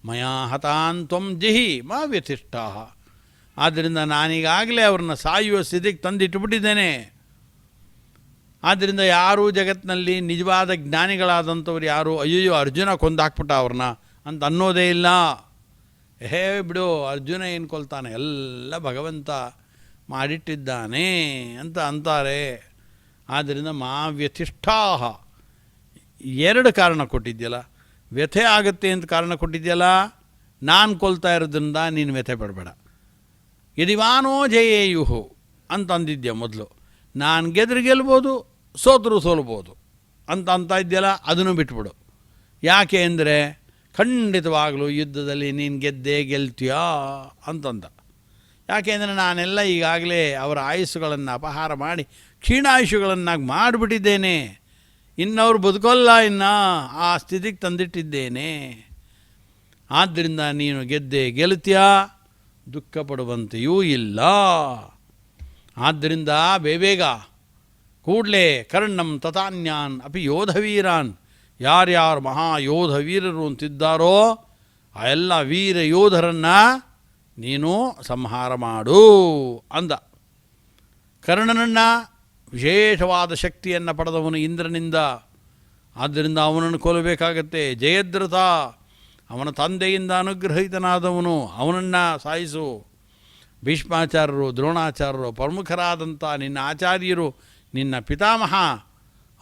ಮಯಾ ಹತಾನ್ ತ್ವಂ ಜಹಿ ಮಾ ವ್ಯತಿಷ್ಠಾ. ಆದ್ದರಿಂದ ನಾನೀಗಾಗಲೇ ಅವ್ರನ್ನ ಸಾಯುವ ಸ್ಥಿತಿಗೆ ತಂದಿಟ್ಟುಬಿಟ್ಟಿದ್ದೇನೆ. ಆದ್ದರಿಂದ ಯಾರೂ ಜಗತ್ತಿನಲ್ಲಿ ನಿಜವಾದ ಜ್ಞಾನಿಗಳಾದಂಥವ್ರು ಯಾರು ಅಯ್ಯೋ ಅರ್ಜುನ ಕೊಂದಾಕ್ಬಿಟ್ಟ ಅವ್ರನ್ನ ಅಂತ ಅನ್ನೋದೇ ಇಲ್ಲ. ಹೇ ಬಿಡು, ಅರ್ಜುನ ಏನು ಕೊಲ್ತಾನೆ, ಎಲ್ಲ ಭಗವಂತ ಮಾಡಿಟ್ಟಿದ್ದಾನೆ ಅಂತ ಅಂತಾರೆ. ಆದ್ದರಿಂದ ಮಾ ವ್ಯತಿಷ್ಠಾ, ಎರಡು ಕಾರಣ ಕೊಟ್ಟಿದ್ಯಲ್ಲ, ವ್ಯಥೆ ಆಗುತ್ತೆ ಅಂತ ಕಾರಣ ಕೊಟ್ಟಿದ್ಯಲ್ಲ, ನಾನು ಕೊಲ್ತಾ ಇರೋದ್ರಿಂದ ನೀನು ವ್ಯಥೆ ಪಡಬೇಡ. ಯದಿವಾನೋ ಜಯೇಯುಹು ಅಂತ ಅಂದಿದ್ಯ ಮೊದಲು. ನಾನು ಗೆಲ್ಬೋದು, ಸೋತರು ಸೋಲ್ಬೋದು ಅಂತ ಇದ್ಯಲ್ಲ, ಅದನ್ನು ಬಿಟ್ಬಿಡು. ಯಾಕೆ ಅಂದರೆ ಖಂಡಿತವಾಗಲೂ ಯುದ್ಧದಲ್ಲಿ ನೀನು ಗೆದ್ದೇ ಗೆಲ್ತೀಯಾ ಅಂತಂದ. ಯಾಕೆಂದರೆ ನಾನೆಲ್ಲ ಈಗಾಗಲೇ ಅವರ ಆಯುಸ್ಸುಗಳನ್ನು ಅಪಹಾರ ಮಾಡಿ ಕ್ಷೀಣಾಯುಷುಗಳನ್ನಾಗಿ ಮಾಡಿಬಿಟ್ಟಿದ್ದೇನೆ. ಇನ್ನವರು ಬದುಕೋಲ್ಲ, ಇನ್ನು ಆ ಸ್ಥಿತಿಗೆ ತಂದಿಟ್ಟಿದ್ದೇನೆ. ಆದ್ದರಿಂದ ನೀನು ಗೆದ್ದೇ ಗೆಲ್ತೀಯಾ, ದುಃಖ ಪಡುವಂತೆಯೂ ಇಲ್ಲ. ಆದ್ದರಿಂದ ಬೇಗ ಕೂಡಲೇ ಕರ್ಣಂ ತಥಾನ್ಯಾನ್ ಅಪಿ ಯೋಧವೀರಾನ್, ಯಾರ್ಯಾರು ಮಹಾಯೋಧ ವೀರರು ಅಂತಿದ್ದಾರೋ ಆ ಎಲ್ಲ ವೀರ ಯೋಧರನ್ನು ನೀನು ಸಂಹಾರ ಮಾಡು ಅಂದ. ಕರ್ಣನನ್ನು ವಿಶೇಷವಾದ ಶಕ್ತಿಯನ್ನು ಪಡೆದವನು ಇಂದ್ರನಿಂದ, ಆದ್ದರಿಂದ ಅವನನ್ನು ಕೊಲ್ಲಬೇಕಾಗತ್ತೆ. ಜಯದ್ರಥ ಅವನ ತಂದೆಯಿಂದ ಅನುಗ್ರಹಿತನಾದವನು, ಅವನನ್ನು ಸಾಯಿಸು. ಭೀಷ್ಮಾಚಾರ್ಯರು, ದ್ರೋಣಾಚಾರ್ಯರು, ಪ್ರಮುಖರಾದಂಥ ನಿನ್ನ ಆಚಾರ್ಯರು, ನಿನ್ನ ಪಿತಾಮಹ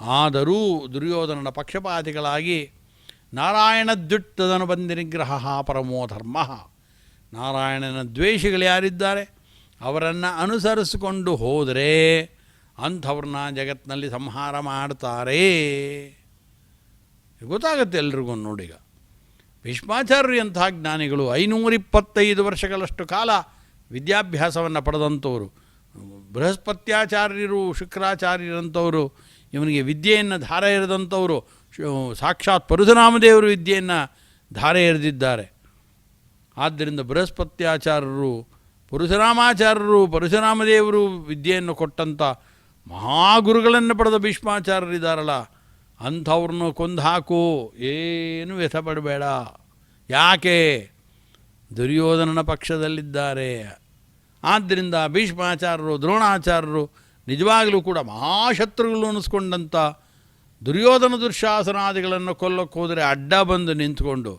ಆದರೂ ದುರ್ಯೋಧನನ ಪಕ್ಷಪಾತಿಗಳಾಗಿ ನಾರಾಯಣದ್ಯುಟ್ಟದನು ಬಂದಿ ನಿಗ್ರಹ ಪರಮೋ ಧರ್ಮ. ನಾರಾಯಣನ ದ್ವೇಷಿಗಳು ಯಾರಿದ್ದಾರೆ ಅವರನ್ನು ಅನುಸರಿಸಿಕೊಂಡು ಹೋದರೆ ಅಂಥವ್ರನ್ನ ಜಗತ್ತಿನಲ್ಲಿ ಸಂಹಾರ ಮಾಡ್ತಾರೆ. ಗೊತ್ತಾಗುತ್ತೆ ಎಲ್ರಿಗೂ. ನೋಡೀಗ ಭೀಷ್ಮಾಚಾರ್ಯರು ಎಂಥ ಜ್ಞಾನಿಗಳು, 525 ವರ್ಷಗಳಷ್ಟು ಕಾಲ ವಿದ್ಯಾಭ್ಯಾಸವನ್ನು ಪಡೆದಂಥವರು. ಬೃಹಸ್ಪತ್ಯಾಚಾರ್ಯರು, ಶುಕ್ರಾಚಾರ್ಯರಂಥವರು ಇವನಿಗೆ ವಿದ್ಯೆಯನ್ನು ಧಾರೆ ಎರೆದಂಥವರು. ಸಾಕ್ಷಾತ್ ಪರಶುರಾಮದೇವರು ವಿದ್ಯೆಯನ್ನು ಧಾರೆ ಎರೆದಿದ್ದಾರೆ. ಆದ್ದರಿಂದ ಬೃಹಸ್ಪತ್ಯಾಚಾರ್ಯರು, ಪರಶುರಾಮದೇವರು ವಿದ್ಯೆಯನ್ನು ಕೊಟ್ಟಂಥ ಮಹಾಗುರುಗಳನ್ನು ಪಡೆದ ಭೀಷ್ಮಾಚಾರ್ಯರಿದ್ದಾರಲ್ಲ, ಅಂಥವ್ರನ್ನ ಕೊಂದು ಹಾಕು, ಏನು ವ್ಯಥೆ ಪಡಬೇಡ. ಯಾಕೆ? ದುರ್ಯೋಧನನ ಪಕ್ಷದಲ್ಲಿದ್ದಾರೆ. ಆದ್ದರಿಂದ ಭೀಷ್ಮಾಚಾರ್ಯರು, ದ್ರೋಣಾಚಾರ್ಯರು ನಿಜವಾಗಲೂ ಕೂಡ ಮಹಾಶತ್ರುಗಳು ಅನ್ನಿಸ್ಕೊಂಡಂಥ ದುರ್ಯೋಧನ ದುಶ್ಯಾಸನಾದಿಗಳನ್ನು ಕೊಲ್ಲಕ್ಕೆ ಹೋದರೆ ಅಡ್ಡ ಬಂದು ನಿಂತ್ಕೊಂಡು,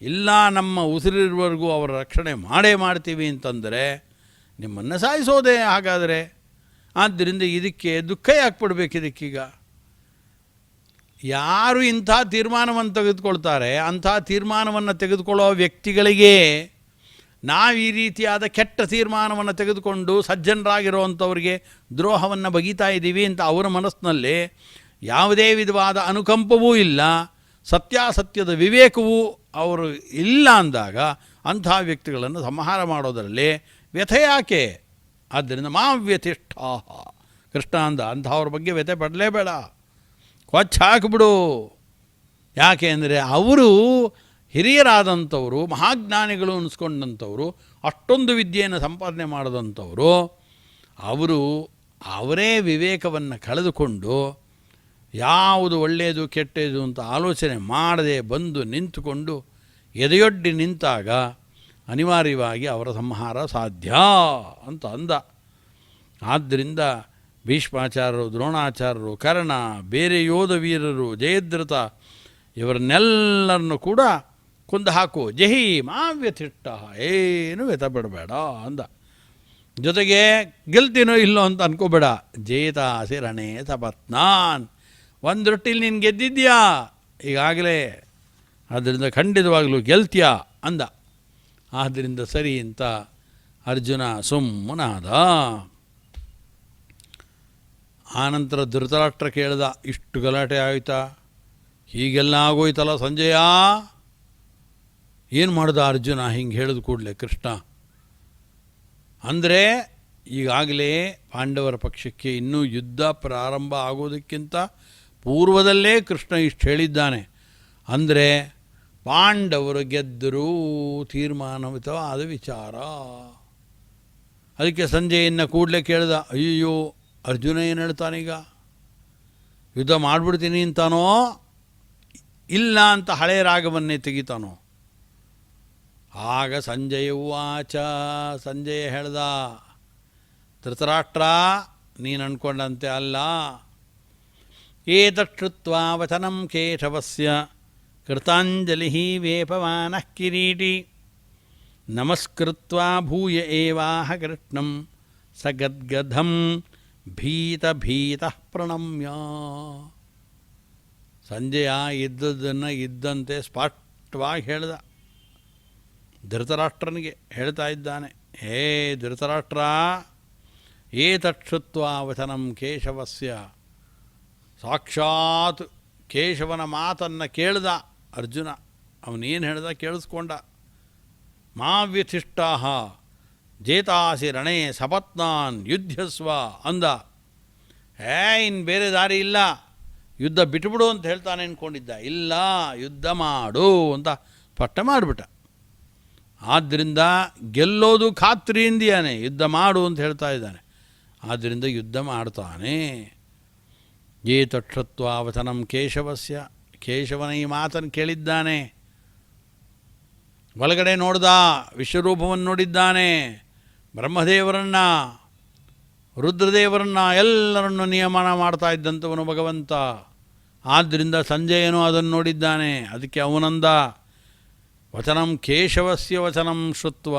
ಇಲ್ಲ ನಮ್ಮ ಉಸಿರಿರುವವರೆಗೂ ಅವರ ರಕ್ಷಣೆ ಮಾಡೇ ಮಾಡ್ತೀವಿ ಅಂತಂದರೆ ನಿಮ್ಮನ್ನು ಸಾಯಿಸೋದೇ ಹಾಗಾದರೆ. ಆದ್ದರಿಂದ ಇದಕ್ಕೆ ದುಃಖ ಯಾಕೆ ಪಡಬೇಕು? ಇದಕ್ಕೀಗ ಯಾರು ಇಂಥ ತೀರ್ಮಾನವನ್ನು ತೆಗೆದುಕೊಳ್ತಾರೆ, ಅಂಥ ತೀರ್ಮಾನವನ್ನು ತೆಗೆದುಕೊಳ್ಳೋ ವ್ಯಕ್ತಿಗಳಿಗೆ ನಾವು ಈ ರೀತಿಯಾದ ಕೆಟ್ಟ ತೀರ್ಮಾನವನ್ನು ತೆಗೆದುಕೊಂಡು ಸಜ್ಜನರಾಗಿರೋವಂಥವ್ರಿಗೆ ದ್ರೋಹವನ್ನು ಬಗೀತಾ ಇದ್ದೀವಿ ಅಂತ ಅವರ ಮನಸ್ಸಿನಲ್ಲಿ ಯಾವುದೇ ವಿಧವಾದ ಅನುಕಂಪವೂ ಇಲ್ಲ, ಸತ್ಯಾಸತ್ಯದ ವಿವೇಕವೂ ಅವರು ಇಲ್ಲ ಅಂದಾಗ ಅಂಥ ವ್ಯಕ್ತಿಗಳನ್ನು ಸಂಹಾರ ಮಾಡೋದರಲ್ಲಿ ವ್ಯಥೆ ಯಾಕೆ? ಆದ್ದರಿಂದ ಮಾ ವ್ಯತಿಷ್ಠಾ ಕೃಷ್ಣ ಅಂದ. ಅಂಥವ್ರ ಬಗ್ಗೆ ವ್ಯಥೆ ಪಡಲೇಬೇಡ, ಕೊಚ್ಚ ಹಾಕಿಬಿಡು. ಯಾಕೆ ಅಂದರೆ ಅವರು ಹಿರಿಯರಾದಂಥವರು, ಮಹಾಜ್ಞಾನಿಗಳು ಅನ್ನಿಸ್ಕೊಂಡಂಥವರು, ಅಷ್ಟೊಂದು ವಿದ್ಯೆಯನ್ನು ಸಂಪಾದನೆ ಮಾಡಿದಂಥವರು, ಅವರು ಅವರೇ ವಿವೇಕವನ್ನು ಕಳೆದುಕೊಂಡು ಯಾವುದು ಒಳ್ಳೆಯದು ಕೆಟ್ಟದು ಅಂತ ಆಲೋಚನೆ ಮಾಡದೆ ಬಂದು ನಿಂತುಕೊಂಡು ಎದೆಯೊಡ್ಡಿ ನಿಂತಾಗ ಅನಿವಾರ್ಯವಾಗಿ ಅವರ ಸಂಹಾರ ಸಾಧ್ಯ ಅಂತ ಅಂದ. ಆದ್ದರಿಂದ ಭೀಷ್ಮಾಚಾರ್ಯರು, ದ್ರೋಣಾಚಾರ್ಯರು, ಕರ್ಣ, ಬೇರೆ ಯೋಧ ವೀರರು, ಜಯದ್ರಥ ಇವರನ್ನೆಲ್ಲರನ್ನು ಕೂಡ ಕೊಂದು ಹಾಕು. ಜಹಿ ಮಾ ವ್ಯತಿಷ್ಠ, ಏನು ವ್ಯಥ ಬಿಡಬೇಡ ಅಂದ. ಜೊತೆಗೆ ಗೆಲ್ತೀನೋ ಇಲ್ಲೋ ಅಂತ ಅನ್ಕೋಬೇಡ. ಜೇತಾಸಿ ರಣೇ ಸಪತ್ನಾನ್, ಒಂದು ರೊಟ್ಟಿಲಿ ನೀನು ಗೆದ್ದಿದ್ಯಾ ಈಗಾಗಲೇ, ಆದ್ದರಿಂದ ಖಂಡಿತವಾಗಲೂ ಗೆಲ್ತೀಯ ಅಂದ. ಆದ್ದರಿಂದ ಸರಿ ಅಂತ ಅರ್ಜುನ ಸುಮ್ಮನಾದ. ಆನಂತರ ಧೃತರಾಷ್ಟ್ರ ಕೇಳ್ದ, ಇಷ್ಟು ಗಲಾಟೆ ಆಯಿತಾ, ಹೀಗೆಲ್ಲ ಆಗೋಯ್ತಲ್ಲ ಸಂಜಯ, ಏನು ಮಾಡ್ದ ಅರ್ಜುನ ಹಿಂಗೆ ಹೇಳಿದ ಕೂಡಲೇ ಕೃಷ್ಣ? ಅಂದರೆ ಈಗಾಗಲೇ ಪಾಂಡವರ ಪಕ್ಷಕ್ಕೆ ಇನ್ನೂ ಯುದ್ಧ ಪ್ರಾರಂಭ ಆಗೋದಕ್ಕಿಂತ ಪೂರ್ವದಲ್ಲೇ ಕೃಷ್ಣ ಇಷ್ಟು ಹೇಳಿದ್ದಾನೆ. ಅಂದರೆ ಪಾಂಡವರು ಗೆದ್ದರೂ ತೀರ್ಮಾನವಿತವಾದ ವಿಚಾರ. ಅದಕ್ಕೆ ಸಂಜೆಯನ್ನು ಕೂಡಲೇ ಕೇಳ್ದ, ಅಯ್ಯೋ ಅರ್ಜುನ ಏನು ಹೇಳ್ತಾನೀಗ, ಯುದ್ಧ ಮಾಡಿಬಿಡ್ತೀನಿ ಅಂತಾನೋ ಇಲ್ಲ ಅಂತ ಹಳೆಯ ರಾಗವನ್ನೇ ತೆಗಿತಾನೋ? ಆಗ ಸಂಜಯ ಉವಾಚ, ಸಂಜಯ ಹೇಳ್ದ, ಧೃತರಾಷ್ಟ್ರ ನೀನು ಅಂದ್ಕೊಂಡಂತೆ ಅಲ್ಲ. ಏತಶ್ರುತ್ವಾ ವಚನಂ ಕೇಶವಸ್ಯ ಕೃತಾಂಜಲಿ ವೇಪಮಾನಃ ಕಿರೀಟಿ ನಮಸ್ಕೃತ್ವಾ ಭೂಯ ಏವಾಹ ಕೃಷ್ಣಂ ಸಗದ್ಗದಂ ಭೀತಃ ಪ್ರಣಮ್ಯ. ಸಂಜಯ ಇದ್ದದ್ದನ್ನು ಇದ್ದಂತೆ ಸ್ಪಷ್ಟವಾಗಿ ಹೇಳ್ದ. ಧೃತರಾಷ್ಟ್ರನಿಗೆ ಹೇಳ್ತಾ ಇದ್ದಾನೆ, ಹೇ ಧೃತರಾಷ್ಟ್ರ, ಏತಶ್ರುತ್ವಾ ವಚನಂ ಕೇಶವಸ್ಯ, ಸಾಕ್ಷಾತ್ ಕೇಶವನ ಮಾತನ್ನು ಕೇಳ್ದ ಅರ್ಜುನ. ಅವನೇನು ಹೇಳ್ದ ಕೇಳಿಸ್ಕೊಂಡ. ಮಾ ವ್ಯಥಿಷ್ಟಾಹ ಜೇತಾಸಿ ರಣೇ ಸಪತ್ನಾನ್ ಯುದ್ಧಸ್ವ ಅಂದ. ಇನ್ನು ಬೇರೆ ದಾರಿ ಇಲ್ಲ, ಯುದ್ಧ ಬಿಟ್ಟುಬಿಡು ಅಂತ ಹೇಳ್ತಾನೆ ಅಂದ್ಕೊಂಡಿದ್ದ. ಇಲ್ಲ, ಯುದ್ಧ ಮಾಡು ಅಂತ ಸ್ಪಷ್ಟ ಮಾಡಿಬಿಟ್ಟ. ಆದ್ದರಿಂದ ಗೆಲ್ಲೋದು ಖಾತ್ರಿಯಿಂದಿಯಾನೆ, ಯುದ್ಧ ಮಾಡು ಅಂತ ಹೇಳ್ತಾ ಇದ್ದಾನೆ. ಆದ್ದರಿಂದ ಯುದ್ಧ ಮಾಡ್ತಾನೆ. ಏತಕ್ಷತ್ವ ವಚನಂ ಕೇಶವಸ್ಯ, ಕೇಶವನ ಈ ಮಾತನ್ನು ಕೇಳಿದ್ದಾನೆ. ಒಳಗಡೆ ನೋಡ್ದ, ವಿಶ್ವರೂಪವನ್ನು ನೋಡಿದ್ದಾನೆ, ಬ್ರಹ್ಮದೇವರನ್ನು, ರುದ್ರದೇವರನ್ನು, ಎಲ್ಲರನ್ನು ನಿಯಮನ ಮಾಡ್ತಾ ಇದ್ದಂಥವನು ಭಗವಂತ. ಆದ್ದರಿಂದ ಸಂಜಯನು ಅದನ್ನು ನೋಡಿದ್ದಾನೆ. ಅದಕ್ಕೆ ಅವನಂದ, ವಚನಂ ಕೇಶವಸ್ಯ ವಚನಂ ಶ್ರುತ್ವ,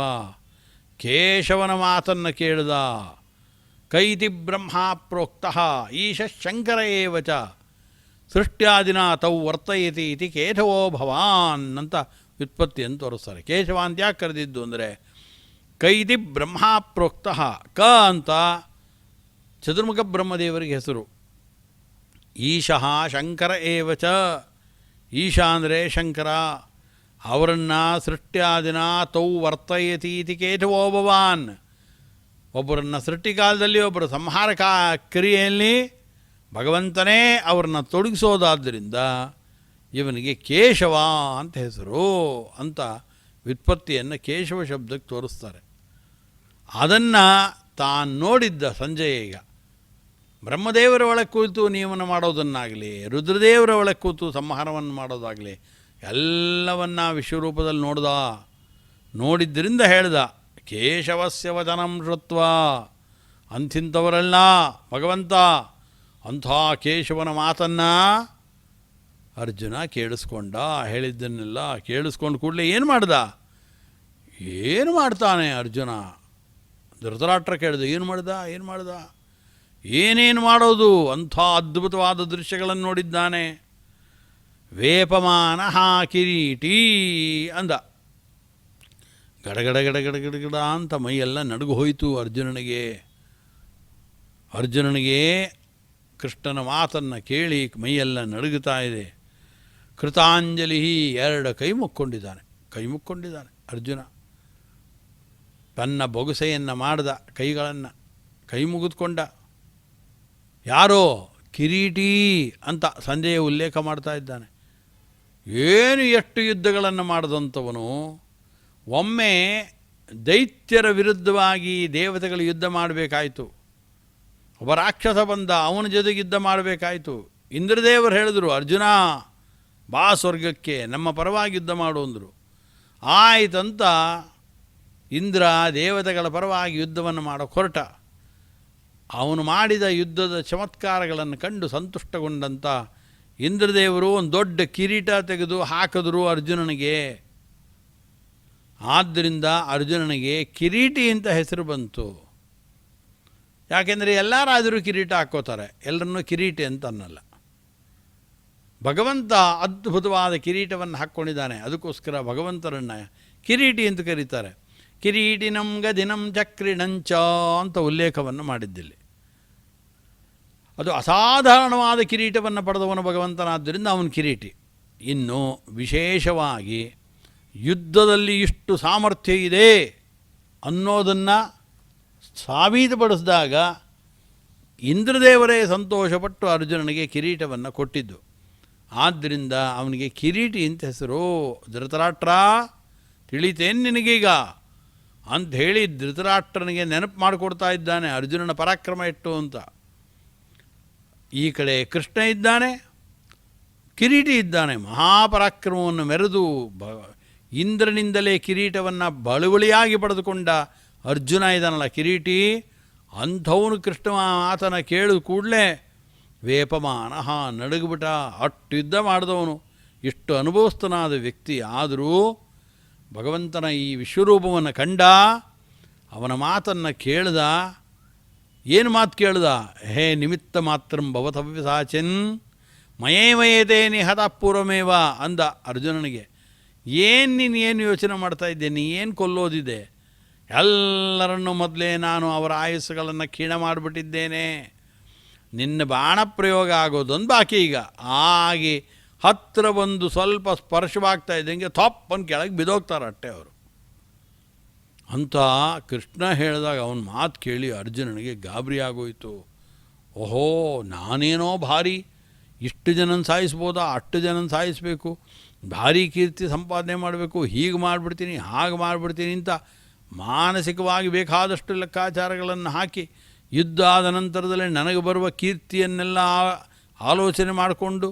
ಕೇಶವನ ಮಾತನ್ನು ಕೇಳಿದ. ಕೈತಿ ಬ್ರಹ್ಮ ಪ್ರೋಕ್ತಃ ಈಶ ಶಂಕರ ಏವ ಚ ಸೃಷ್ಟ್ಯಾದಿನ ತೌ ವರ್ತಯತಿ ಇತಿ ಕೇಶವೋ ಭವಾನ್ ಅಂತ ವ್ಯುತ್ಪತ್ತಿಯನ್ನು ತೋರಿಸ್ತಾರೆ. ಕೇಶವ ಅಂತ ಯಾಕೆ ಕರೆದಿದ್ದು ಅಂದರೆ, ಕೈತಿ ಬ್ರಹ್ಮ ಪ್ರೋಕ್ತಃ, ಕ ಅಂತ ಚತುರ್ಮುಖ ಬ್ರಹ್ಮದೇವರಿಗೆ ಹೆಸರು. ಈಶಃ ಶಂಕರ ಏವ ಚ, ಈಶ ಅಂದರೆ ಶಂಕರ, ಅವರನ್ನು ಸೃಷ್ಟ್ಯಾದಿನ ತೌ ವರ್ತಯತಿ ಇತಿ ಕೇಶವೋ ಭವಾನ್, ಒಬ್ಬರನ್ನು ಸೃಷ್ಟಿಕಾಲದಲ್ಲಿ ಒಬ್ಬರು ಸಂಹಾರ ಕ್ರಿಯೆಯಲ್ಲಿ ಭಗವಂತನೇ ಅವರನ್ನು ತೊಡಗಿಸೋದಾದ್ದರಿಂದ ಇವನಿಗೆ ಕೇಶವ ಅಂತ ಹೆಸರು ಅಂತ ವ್ಯುತ್ಪತ್ತಿಯನ್ನು ಕೇಶವ ಶಬ್ದಕ್ಕೆ ತೋರಿಸ್ತಾರೆ. ಅದನ್ನು ತಾನು ನೋಡಿದ್ದ ಸಂಜಯ. ಈಗ ಬ್ರಹ್ಮದೇವರ ಒಳಗೆ ಕೂತು ನಿಯಮನ ಮಾಡೋದನ್ನಾಗಲಿ, ರುದ್ರದೇವರ ಒಳಗೆ ಕೂತು ಸಂಹಾರವನ್ನು ಮಾಡೋದಾಗಲಿ ಎಲ್ಲವನ್ನ ವಿಶ್ವರೂಪದಲ್ಲಿ ನೋಡ್ದ. ನೋಡಿದ್ದರಿಂದ ಹೇಳ್ದ, ಕೇಶವಸ್ಯ ವಚನಂ ಶ್ರುತ್ವ, ಅಂಥಿಂಥವರೆಲ್ಲ ಭಗವಂತ ಅಂಥ ಕೇಶವನ ಮಾತನ್ನು ಅರ್ಜುನ ಕೇಳಿಸ್ಕೊಂಡ. ಹೇಳಿದ್ದನ್ನೆಲ್ಲ ಕೇಳಿಸ್ಕೊಂಡು ಕೂಡಲೇ ಏನು ಮಾಡ್ದ? ಏನು ಮಾಡ್ತಾನೆ ಅರ್ಜುನ? ಧೃತರಾಷ್ಟ್ರ ಕೇಳಿದ, ಏನು ಮಾಡ್ದ? ಏನೇನು ಮಾಡೋದು? ಅಂಥ ಅದ್ಭುತವಾದ ದೃಶ್ಯಗಳನ್ನು ನೋಡಿದ್ದಾನೆ. ವೇಪಮಾನ ಕಿರೀಟಿ ಅಂದ. ಗಡಗಡ ಅಂತ ಮೈಯೆಲ್ಲ ನಡುಗು ಹೋಯಿತು ಅರ್ಜುನನಿಗೆ ಕೃಷ್ಣನ ಮಾತನ್ನು ಕೇಳಿ ಮೈಯೆಲ್ಲ ನಡುಗುತ್ತಾ ಇದೆ. ಕೃತಾಂಜಲಿ, ಎರಡು ಕೈ ಮುಕ್ಕೊಂಡಿದ್ದಾನೆ ಅರ್ಜುನ. ತನ್ನ ಬೊಗಸೆಯನ್ನು ಮಾಡಿದ, ಕೈಗಳನ್ನು ಕೈ ಮುಗಿದುಕೊಂಡ. ಯಾರೋ ಕಿರೀಟಿ ಅಂತ ಸಂಜಯ ಉಲ್ಲೇಖ ಮಾಡ್ತಾ ಇದ್ದಾನೆ. ಎಷ್ಟು ಯುದ್ಧಗಳನ್ನು ಮಾಡಿದಂಥವನು. ಒಮ್ಮೆ ದೈತ್ಯರ ವಿರುದ್ಧವಾಗಿ ದೇವತೆಗಳು ಯುದ್ಧ ಮಾಡಬೇಕಾಯಿತು. ಒಬ್ಬ ರಾಕ್ಷಸ ಬಂದ, ಅವನ ಜೊತೆಗೆ ಯುದ್ಧ ಮಾಡಬೇಕಾಯಿತು. ಇಂದ್ರದೇವರು ಹೇಳಿದ್ರು, ಅರ್ಜುನ ಬಾ ಸ್ವರ್ಗಕ್ಕೆ, ನಮ್ಮ ಪರವಾಗಿ ಯುದ್ಧ ಮಾಡು ಅಂದರು. ಆಯ್ತಂತ ಇಂದ್ರ ದೇವತೆಗಳ ಪರವಾಗಿ ಯುದ್ಧವನ್ನು ಮಾಡೋಕ್ಕೆ ಹೊರಟ. ಅವನು ಮಾಡಿದ ಯುದ್ಧದ ಚಮತ್ಕಾರಗಳನ್ನು ಕಂಡು ಸಂತುಷ್ಟಗೊಂಡಂಥ ಇಂದ್ರದೇವರು ಒಂದು ದೊಡ್ಡ ಕಿರೀಟ ತೆಗೆದು ಹಾಕಿದ್ರು ಅರ್ಜುನನಿಗೆ. ಆದ್ದರಿಂದ ಅರ್ಜುನನಿಗೆ ಕಿರೀಟಿ ಅಂತ ಹೆಸರು ಬಂತು. ಯಾಕೆಂದರೆ ಎಲ್ಲ ರಾಜರು ಕಿರೀಟ ಹಾಕ್ಕೋತಾರೆ, ಎಲ್ಲರನ್ನೂ ಕಿರೀಟಿ ಅಂತ ಅನ್ನಲ್ಲ. ಭಗವಂತ ಅದ್ಭುತವಾದ ಕಿರೀಟವನ್ನು ಹಾಕ್ಕೊಂಡಿದ್ದಾನೆ, ಅದಕ್ಕೋಸ್ಕರ ಭಗವಂತರನ್ನು ಕಿರೀಟಿ ಅಂತ ಕರೀತಾರೆ. ಕಿರೀಟಿನಂ ಗದಿನಂ ಚಕ್ರಿಣಂಚ ಅಂತ ಉಲ್ಲೇಖವನ್ನು ಮಾಡಿದ್ದಿಲ್ಲಿ. ಅದು ಅಸಾಧಾರಣವಾದ ಕಿರೀಟವನ್ನು ಪಡೆದವನು ಭಗವಂತನಾದ್ದರಿಂದ ಅವನು ಕಿರೀಟಿ. ಇನ್ನು ವಿಶೇಷವಾಗಿ ಯುದ್ಧದಲ್ಲಿ ಇಷ್ಟು ಸಾಮರ್ಥ್ಯ ಇದೆ ಅನ್ನೋದನ್ನು ಸಾಬೀತುಪಡಿಸಿದಾಗ ಇಂದ್ರದೇವರೇ ಸಂತೋಷಪಟ್ಟು ಅರ್ಜುನನಿಗೆ ಕಿರೀಟವನ್ನು ಕೊಟ್ಟಿದ್ದು. ಆದ್ದರಿಂದ ಅವನಿಗೆ ಕಿರೀಟಿ ಅಂತ ಹೆಸರು. ಧೃತರಾಷ್ಟ್ರ ತಿಳಿತೇನು ನಿನಗೀಗ ಅಂಥೇಳಿ ಧೃತರಾಷ್ಟ್ರನಿಗೆ ನೆನಪು ಮಾಡಿಕೊಡ್ತಾ ಇದ್ದಾನೆ ಅರ್ಜುನನ ಪರಾಕ್ರಮ ಎಷ್ಟು ಅಂತ. ಈ ಕಡೆ ಕೃಷ್ಣ ಇದ್ದಾನೆ, ಕಿರೀಟಿ ಇದ್ದಾನೆ. ಮಹಾಪರಾಕ್ರಮವನ್ನು ಮೆರೆದು ಇಂದ್ರನಿಂದಲೇ ಕಿರೀಟವನ್ನು ಬಳುವಳಿಯಾಗಿ ಪಡೆದುಕೊಂಡ ಅರ್ಜುನ ಇದ್ದಾನಲ್ಲ ಕಿರೀಟಿ, ಅಂಥವನು ಕೃಷ್ಣ ಆತನ ಕೇಳಿದ ಕೂಡಲೇ ವೇಪಮಾನ ನಡುಗ್ಬಿಟ್ಟ. ಅಷ್ಟು ಯುದ್ಧ ಮಾಡಿದವನು, ಇಷ್ಟು ಅನುಭವಸ್ಥನಾದ ವ್ಯಕ್ತಿ. ಆದರೂ ಭಗವಂತನ ಈ ವಿಶ್ವರೂಪವನ್ನು ಕಂಡ, ಅವನ ಮಾತನ್ನು ಕೇಳ್ದ. ಏನು ಮಾತು ಕೇಳ್ದ? ಹೇ ನಿಮಿತ್ತ ಮಾತ್ರಂ ಭವತವ್ಯಸಾಚಿನ್ ಮಯೇಮಯೇತೇ ನಿಹತ ಪೂರ್ವಮೇವ ಅಂದ ಅರ್ಜುನನಿಗೆ. ನೀನು ಯೋಚನೆ ಮಾಡ್ತಾ ಇದ್ದೆ? ನೀ ಏನು ಕೊಲ್ಲೋದಿದೆ? ಎಲ್ಲರನ್ನು ಮೊದಲೇ ನಾನು ಅವರ ಆಯುಸ್ಸುಗಳನ್ನು ಕ್ಷೀಣ ಮಾಡಿಬಿಟ್ಟಿದ್ದೇನೆ. ನಿನ್ನ ಬಾಣ ಪ್ರಯೋಗ ಆಗೋದೊಂದು ಬಾಕಿ. ಈಗ ಆಗಿ ಹತ್ತಿರ ಬಂದು ಸ್ವಲ್ಪ ಸ್ಪರ್ಶವಾಗ್ತಾ ಇದ್ದಂಗೆ ಥಪ್ಪನ್ನು ಕೆಳಗೆ ಬಿದ್ದೋಗ್ತಾರೆ ಅಟ್ಟೆ ಅವರು ಅಂತ ಕೃಷ್ಣ ಹೇಳಿದಾಗ ಅವನ ಮಾತು ಕೇಳಿ ಅರ್ಜುನನಿಗೆ ಗಾಬರಿ ಆಗೋಯಿತು. ಓಹೋ, ನಾನೇನೋ ಭಾರಿ, ಇಷ್ಟು ಜನನ ಸಾಯಿಸ್ಬೋದಾ, ಅಷ್ಟು ಜನನ ಸಾಯಿಸಬೇಕು, ಭಾರಿ ಕೀರ್ತಿ ಸಂಪಾದನೆ ಮಾಡಬೇಕು, ಹೀಗೆ ಮಾಡಿಬಿಡ್ತೀನಿ ಹಾಗೆ ಮಾಡಿಬಿಡ್ತೀನಿ ಅಂತ ಮಾನಸಿಕವಾಗಿ ಬೇಕಾದಷ್ಟು ಲೆಕ್ಕಾಚಾರಗಳನ್ನು ಹಾಕಿ ಯುದ್ಧ ಆದ ನಂತರದಲ್ಲಿ ನನಗೆ ಬರುವ ಕೀರ್ತಿಯನ್ನೆಲ್ಲ ಆಲೋಚನೆ ಮಾಡಿಕೊಂಡು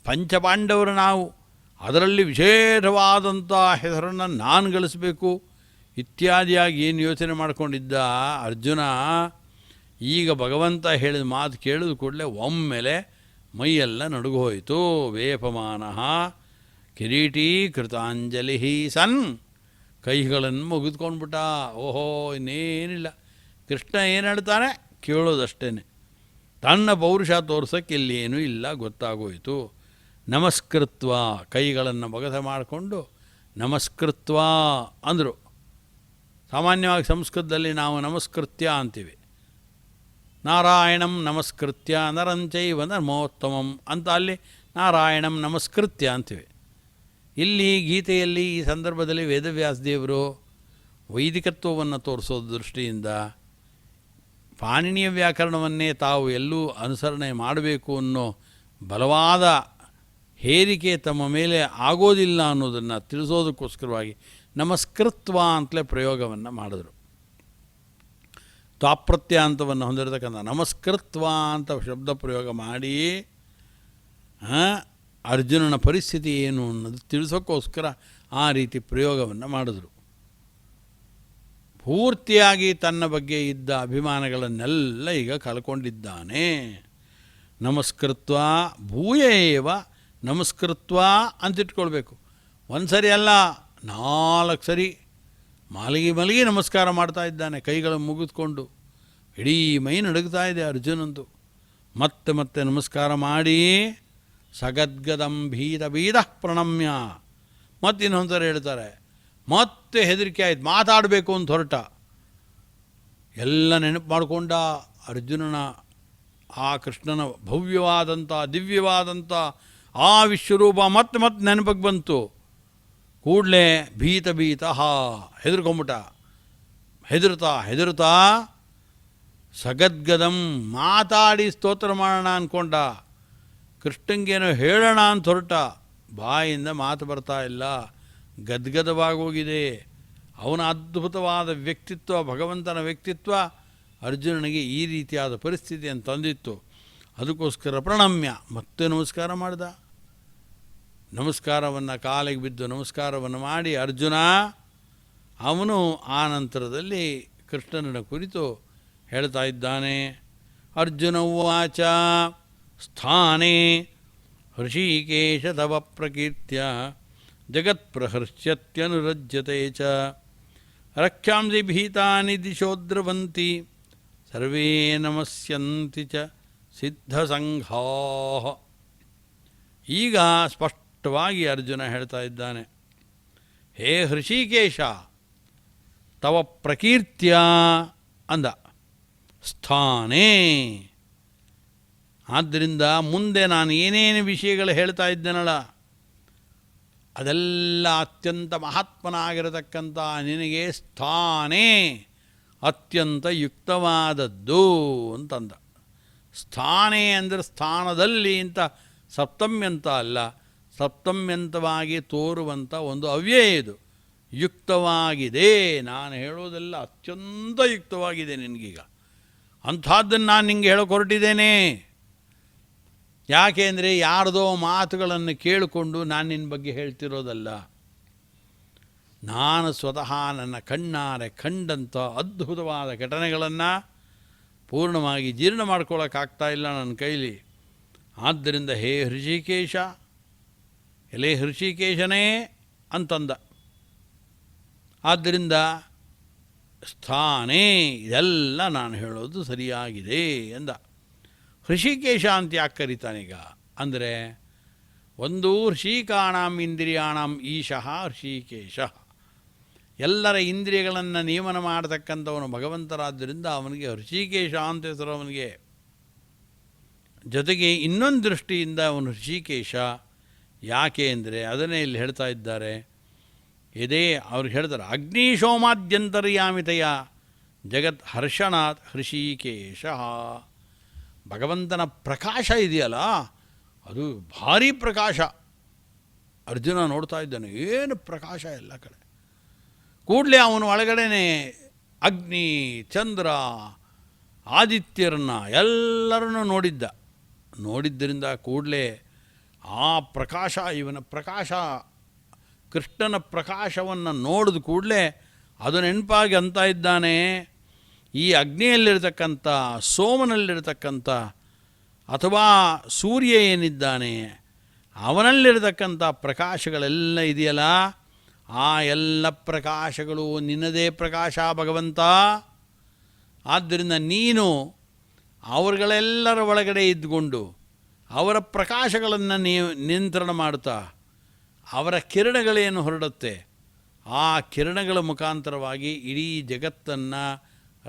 ಪಂಚಪಾಂಡವರು ನಾವು ಅದರಲ್ಲಿ ವಿಶೇಷವಾದಂಥ ಹೆಸರನ್ನು ನಾನು ಗಳಿಸಬೇಕು ಇತ್ಯಾದಿಯಾಗಿ ಏನು ಯೋಚನೆ ಮಾಡಿಕೊಂಡಿದ್ದ ಅರ್ಜುನ, ಈಗ ಭಗವಂತ ಹೇಳಿದ ಮಾತು ಕೇಳಿದ ಕೂಡಲೇ ಒಮ್ಮೆಲೆ ಮೈಯೆಲ್ಲ ನಡುಗು ಹೋಯಿತು. ವೇಪಮಾನಃ ಕಿರೀಟೀ ಕೃತಾಂಜಲಿ ಸನ್, ಕೈಗಳನ್ನು ಮುಗಿದ್ಕೊಂಡ್ಬಿಟ್ಟ. ಓಹೋ, ಇನ್ನೇನಿಲ್ಲ. ಕೃಷ್ಣ ಏನು ಹೇಳ್ತಾನೆ ಕೇಳೋದಷ್ಟೇ. ತನ್ನ ಪೌರುಷ ತೋರ್ಸೋಕ್ಕೆ ಇಲ್ಲೇನೂ ಇಲ್ಲ ಗೊತ್ತಾಗೋಯಿತು. ನಮಸ್ಕೃತ್ವ, ಕೈಗಳನ್ನು ಬಗಸ ಮಾಡಿಕೊಂಡು ನಮಸ್ಕೃತ್ವ ಅಂದರು. ಸಾಮಾನ್ಯವಾಗಿ ಸಂಸ್ಕೃತದಲ್ಲಿ ನಾವು ನಮಸ್ಕೃತ್ಯ ಅಂತೀವಿ. ನಾರಾಯಣಂ ನಮಸ್ಕೃತ್ಯ ನರಂಚೈವ ನಮೋತ್ತಮಂ ಅಂತ ಅಲ್ಲಿ ನಾರಾಯಣಂ ನಮಸ್ಕೃತ್ಯ ಅಂತೀವಿ. ಇಲ್ಲಿ ಗೀತೆಯಲ್ಲಿ ಈ ಸಂದರ್ಭದಲ್ಲಿ ವೇದವ್ಯಾಸದೇವರು ವೈದಿಕತ್ವವನ್ನು ತೋರಿಸೋ ದೃಷ್ಟಿಯಿಂದ ಪಾಣಿನಿಯ ವ್ಯಾಕರಣವನ್ನೇ ತಾವು ಎಲ್ಲೂ ಅನುಸರಣೆ ಮಾಡಬೇಕು ಅನ್ನೋ ಬಲವಾದ ಹೇರಿಕೆ ತಮ್ಮ ಮೇಲೆ ಆಗೋದಿಲ್ಲ ಅನ್ನೋದನ್ನು ತಿಳಿಸೋದಕ್ಕೋಸ್ಕರವಾಗಿ ನಮಸ್ಕೃತ್ವ ಅಂತಲೇ ಪ್ರಯೋಗವನ್ನು ಮಾಡಿದ್ರು. ತ್ವಾಪ್ರತ್ಯಾಂತವನ್ನು ಹೊಂದಿರತಕ್ಕಂಥ ನಮಸ್ಕೃತ್ವ ಅಂತ ಶಬ್ದ ಪ್ರಯೋಗ ಮಾಡಿ ಅರ್ಜುನನ ಪರಿಸ್ಥಿತಿ ಏನು ಅನ್ನೋದು ತಿಳಿಸೋಕ್ಕೋಸ್ಕರ ಆ ರೀತಿ ಪ್ರಯೋಗವನ್ನು ಮಾಡಿದ್ರು. ಪೂರ್ತಿಯಾಗಿ ತನ್ನ ಬಗ್ಗೆ ಇದ್ದ ಅಭಿಮಾನಗಳನ್ನೆಲ್ಲ ಈಗ ಕಳ್ಕೊಂಡಿದ್ದಾನೆ. ನಮಸ್ಕೃತ್ವ ಭೂಯೇವ ನಮಸ್ಕೃತ್ವ ಅಂತಿಟ್ಕೊಳ್ಬೇಕು. ಒಂದು ಸರಿ ಅಲ್ಲ, 4 ಸರಿ ಮಲಗಿ ನಮಸ್ಕಾರ ಮಾಡ್ತಾ ಇದ್ದಾನೆ, ಕೈಗಳನ್ನು ಮುಗಿದುಕೊಂಡು. ಇಡೀ ಮೈ ನಡುಗ್ತಾ ಇದೆ ಅರ್ಜುನಂದು. ಮತ್ತೆ ನಮಸ್ಕಾರ ಮಾಡಿ ಸಗದ್ಗದಂ ಭೀತ ಪ್ರಣಮ್ಯ. ಇನ್ನೊಂದು ಸರಿ ಹೇಳ್ತಾರೆ, ಮತ್ತೆ ಹೆದರಿಕೆ ಆಯ್ತು, ಮಾತಾಡಬೇಕು ಅಂತ ಹೊರಟ. ಎಲ್ಲ ನೆನಪು ಮಾಡಿಕೊಂಡ ಅರ್ಜುನನ ಆ ಕೃಷ್ಣನ ಭವ್ಯವಾದಂಥ ದಿವ್ಯವಾದಂಥ ಆ ವಿಶ್ವರೂಪ ಮತ್ತೆ ನೆನಪಿಗೆ ಬಂತು. ಕೂಡಲೇ ಭೀತ ಹೆದರ್ಕೊಂಬಿಟ್ಟ. ಹೆದರ್ತಾ ಸಗದ್ಗದಂ ಮಾತಾಡಿ ಸ್ತೋತ್ರ ಮಾಡೋಣ ಅಂದ್ಕೊಂಡ. ಕೃಷ್ಣಂಗೇನೋ ಹೇಳೋಣ ಅಂತ ಹೊರಟ, ಬಾಯಿಂದ ಮಾತು ಬರ್ತಾ ಇಲ್ಲ, ಗದ್ಗದವಾಗೋಗಿದೆ. ಅವನ ಅದ್ಭುತವಾದ ವ್ಯಕ್ತಿತ್ವ, ಭಗವಂತನ ವ್ಯಕ್ತಿತ್ವ ಅರ್ಜುನನಿಗೆ ಈ ರೀತಿಯಾದ ಪರಿಸ್ಥಿತಿಯನ್ನು ತಂದಿತ್ತು. ಅದಕ್ಕೋಸ್ಕರ ಪ್ರಣಮ್ಯ ಮತ್ತೆ ನಮಸ್ಕಾರ ಮಾಡಿದ. ನಮಸ್ಕಾರವನ್ನು ಕಾಲಿಗೆ ಬಿದ್ದು ನಮಸ್ಕಾರವನ್ನು ಮಾಡಿ ಅರ್ಜುನ ಅವನು ಆ ನಂತರದಲ್ಲಿ ಕೃಷ್ಣನ ಕುರಿತು ಹೇಳ್ತಾ ಇದ್ದಾನೆ. ಅರ್ಜುನ ಉವಾಚ ಸ್ಥಾನೇ ಹೃಷೀಕೇಶ ತವ ಪ್ರಕೀರ್ತ್ಯ ಜಗತ್ಪ್ರಹರ್ಷ್ಯತ್ಯನುರಜ್ಯತೆ ಚ ರಕ್ಷಾಂಸಿ ಭೀತಾನಿ ದಿಶೋದ್ರವಂತಿ ಸರ್ವೇ ನಮಸ್ಯಂತಿ ಚ ಸಿದ್ಧಸಂಘಾ. ಈಗ ಸ್ಪಷ್ಟವಾಗಿ ಅರ್ಜುನ ಹೇಳ್ತಾ ಇದ್ದಾನೆ, ಹೇ ಹೃಷಿಕೇಶ, ತವ ಪ್ರಕೀರ್ತ್ಯ ಅಂದ ಸ್ಥಾನೇ. ಆದ್ದರಿಂದ ಮುಂದೆ ನಾನು ಏನೇನು ವಿಷಯಗಳು ಹೇಳ್ತಾ ಇದ್ದೇನಲ್ಲ, ಅದೆಲ್ಲ ಅತ್ಯಂತ ಮಹಾತ್ಮನಾಗಿರತಕ್ಕಂಥ ನಿನಗೆ ಸ್ಥಾನೇ ಅತ್ಯಂತ ಯುಕ್ತವಾದದ್ದು ಅಂತಂದ. ಸ್ಥಾನೇ ಅಂದರೆ ಸ್ಥಾನದಲ್ಲಿ ಅಂತ ಸಪ್ತಮ್ಯಂತ ಅಲ್ಲ, ಸಪ್ತಮ್ಯಂತವಾಗಿ ತೋರುವಂಥ ಒಂದು ಅವ್ಯಯ ಇದು. ಯುಕ್ತವಾಗಿದೆ, ನಾನು ಹೇಳೋದೆಲ್ಲ ಅತ್ಯಂತ ಯುಕ್ತವಾಗಿದೆ ನಿನಗೀಗ. ಅಂಥದ್ದನ್ನು ನಾನು ನಿಂಗೆ ಹೇಳೋಕೆ ಹೊರಟಿದ್ದೇನೆ. ಯಾಕೆ ಅಂದರೆ ಯಾರ್ದೋ ಮಾತುಗಳನ್ನು ಕೇಳಿಕೊಂಡು ನಾನು ನಿನ್ನ ಬಗ್ಗೆ ಹೇಳ್ತಿರೋದಲ್ಲ. ನಾನು ಸ್ವತಃ ನನ್ನ ಕಣ್ಣಾರೆ ಕಂಡಂಥ ಅದ್ಭುತವಾದ ಘಟನೆಗಳನ್ನು ಪೂರ್ಣವಾಗಿ ಜೀರ್ಣ ಮಾಡ್ಕೊಳ್ಳೋಕ್ಕಾಗ್ತಾ ಇಲ್ಲ ನನ್ನ ಕೈಲಿ. ಆದ್ದರಿಂದ ಹೇ ಹೃಷಿಕೇಶ, ಎಲೆ ಹೃಷಿಕೇಶನೇ ಅಂತಂದ. ಆದ್ದರಿಂದ ಸ್ಥಾನೇ ಇದೆಲ್ಲ ನಾನು ಹೇಳೋದು ಸರಿಯಾಗಿದೆ ಎಂದ. ಹೃಷಿಕೇಶ ಅಂತ ಯಾಕೆ ಕರೀತಾನೀಗ ಅಂದರೆ, ಒಂದು ಹೃಷಿಕಾಣಾಂ ಇಂದ್ರಿಯಾಣಾಂ ಈಶಃ ಹೃಷಿಕೇಶ. ಎಲ್ಲರ ಇಂದ್ರಿಯಗಳನ್ನು ನಿಯಮನ ಮಾಡತಕ್ಕಂಥವನು ಭಗವಂತರಾದ್ದರಿಂದ ಅವನಿಗೆ ಹೃಷಿಕೇಶ ಅಂತ ಹೆಸರು ಅವನಿಗೆ. ಜೊತೆಗೆ ಇನ್ನೊಂದು ದೃಷ್ಟಿಯಿಂದ ಅವನು ಹೃಷಿಕೇಶ. ಯಾಕೆ ಅಂದರೆ ಅದನ್ನೇ ಇಲ್ಲಿ ಹೇಳ್ತಾ ಇದ್ದಾರೆ. ಇದೇ ಅವ್ರಿಗೆ ಹೇಳ್ತಾರೆ, ಅಗ್ನಿಶೋಮಾದ್ಯಂತರ್ಯಾಮಿತೆಯ ಜಗತ್ ಹರ್ಷಣಾತ್ ಹೃಷಿಕೇಶ. ಭಗವಂತನ ಪ್ರಕಾಶ ಇದೆಯಲ್ಲ, ಅದು ಭಾರೀ ಪ್ರಕಾಶ. ಅರ್ಜುನ ನೋಡ್ತಾ ಇದ್ದಾನೆ, ಏನು ಪ್ರಕಾಶ ಎಲ್ಲ ಕಡೆ. ಕೂಡಲೇ ಅವನು ಒಳಗಡೆನೆ ಅಗ್ನಿ, ಚಂದ್ರ, ಆದಿತ್ಯರನ್ನ ಎಲ್ಲರನ್ನು ನೋಡಿದ್ದರಿಂದ ಕೂಡಲೇ ಆ ಪ್ರಕಾಶ, ಇವನ ಪ್ರಕಾಶ, ಕೃಷ್ಣನ ಪ್ರಕಾಶವನ್ನು ನೋಡಿದ ಕೂಡಲೇ ಅದು ನೆನಪಾಗಿ ಅಂತ ಇದ್ದಾನೆ, ಈ ಅಗ್ನಿಯಲ್ಲಿರ್ತಕ್ಕಂಥ, ಸೋಮನಲ್ಲಿರ್ತಕ್ಕಂಥ ಅಥವಾ ಸೂರ್ಯ ಏನಿದ್ದಾನೆ ಅವನಲ್ಲಿರ್ತಕ್ಕಂಥ ಪ್ರಕಾಶಗಳೆಲ್ಲ ಇದೆಯಲ್ಲ, ಆ ಎಲ್ಲ ಪ್ರಕಾಶಗಳು ನಿನ್ನದೇ ಪ್ರಕಾಶ ಭಗವಂತ. ಆದ್ದರಿಂದ ನೀನು ಅವರುಗಳೆಲ್ಲರ ಒಳಗಡೆ ಇದ್ದುಕೊಂಡು ಅವರ ಪ್ರಕಾಶಗಳನ್ನು ನಿಯಂತ್ರಣ ಮಾಡ್ತಾ ಅವರ ಕಿರಣಗಳೇನು ಹೊರಡುತ್ತೆ ಆ ಕಿರಣಗಳ ಮುಖಾಂತರವಾಗಿ ಇಡೀ ಜಗತ್ತನ್ನು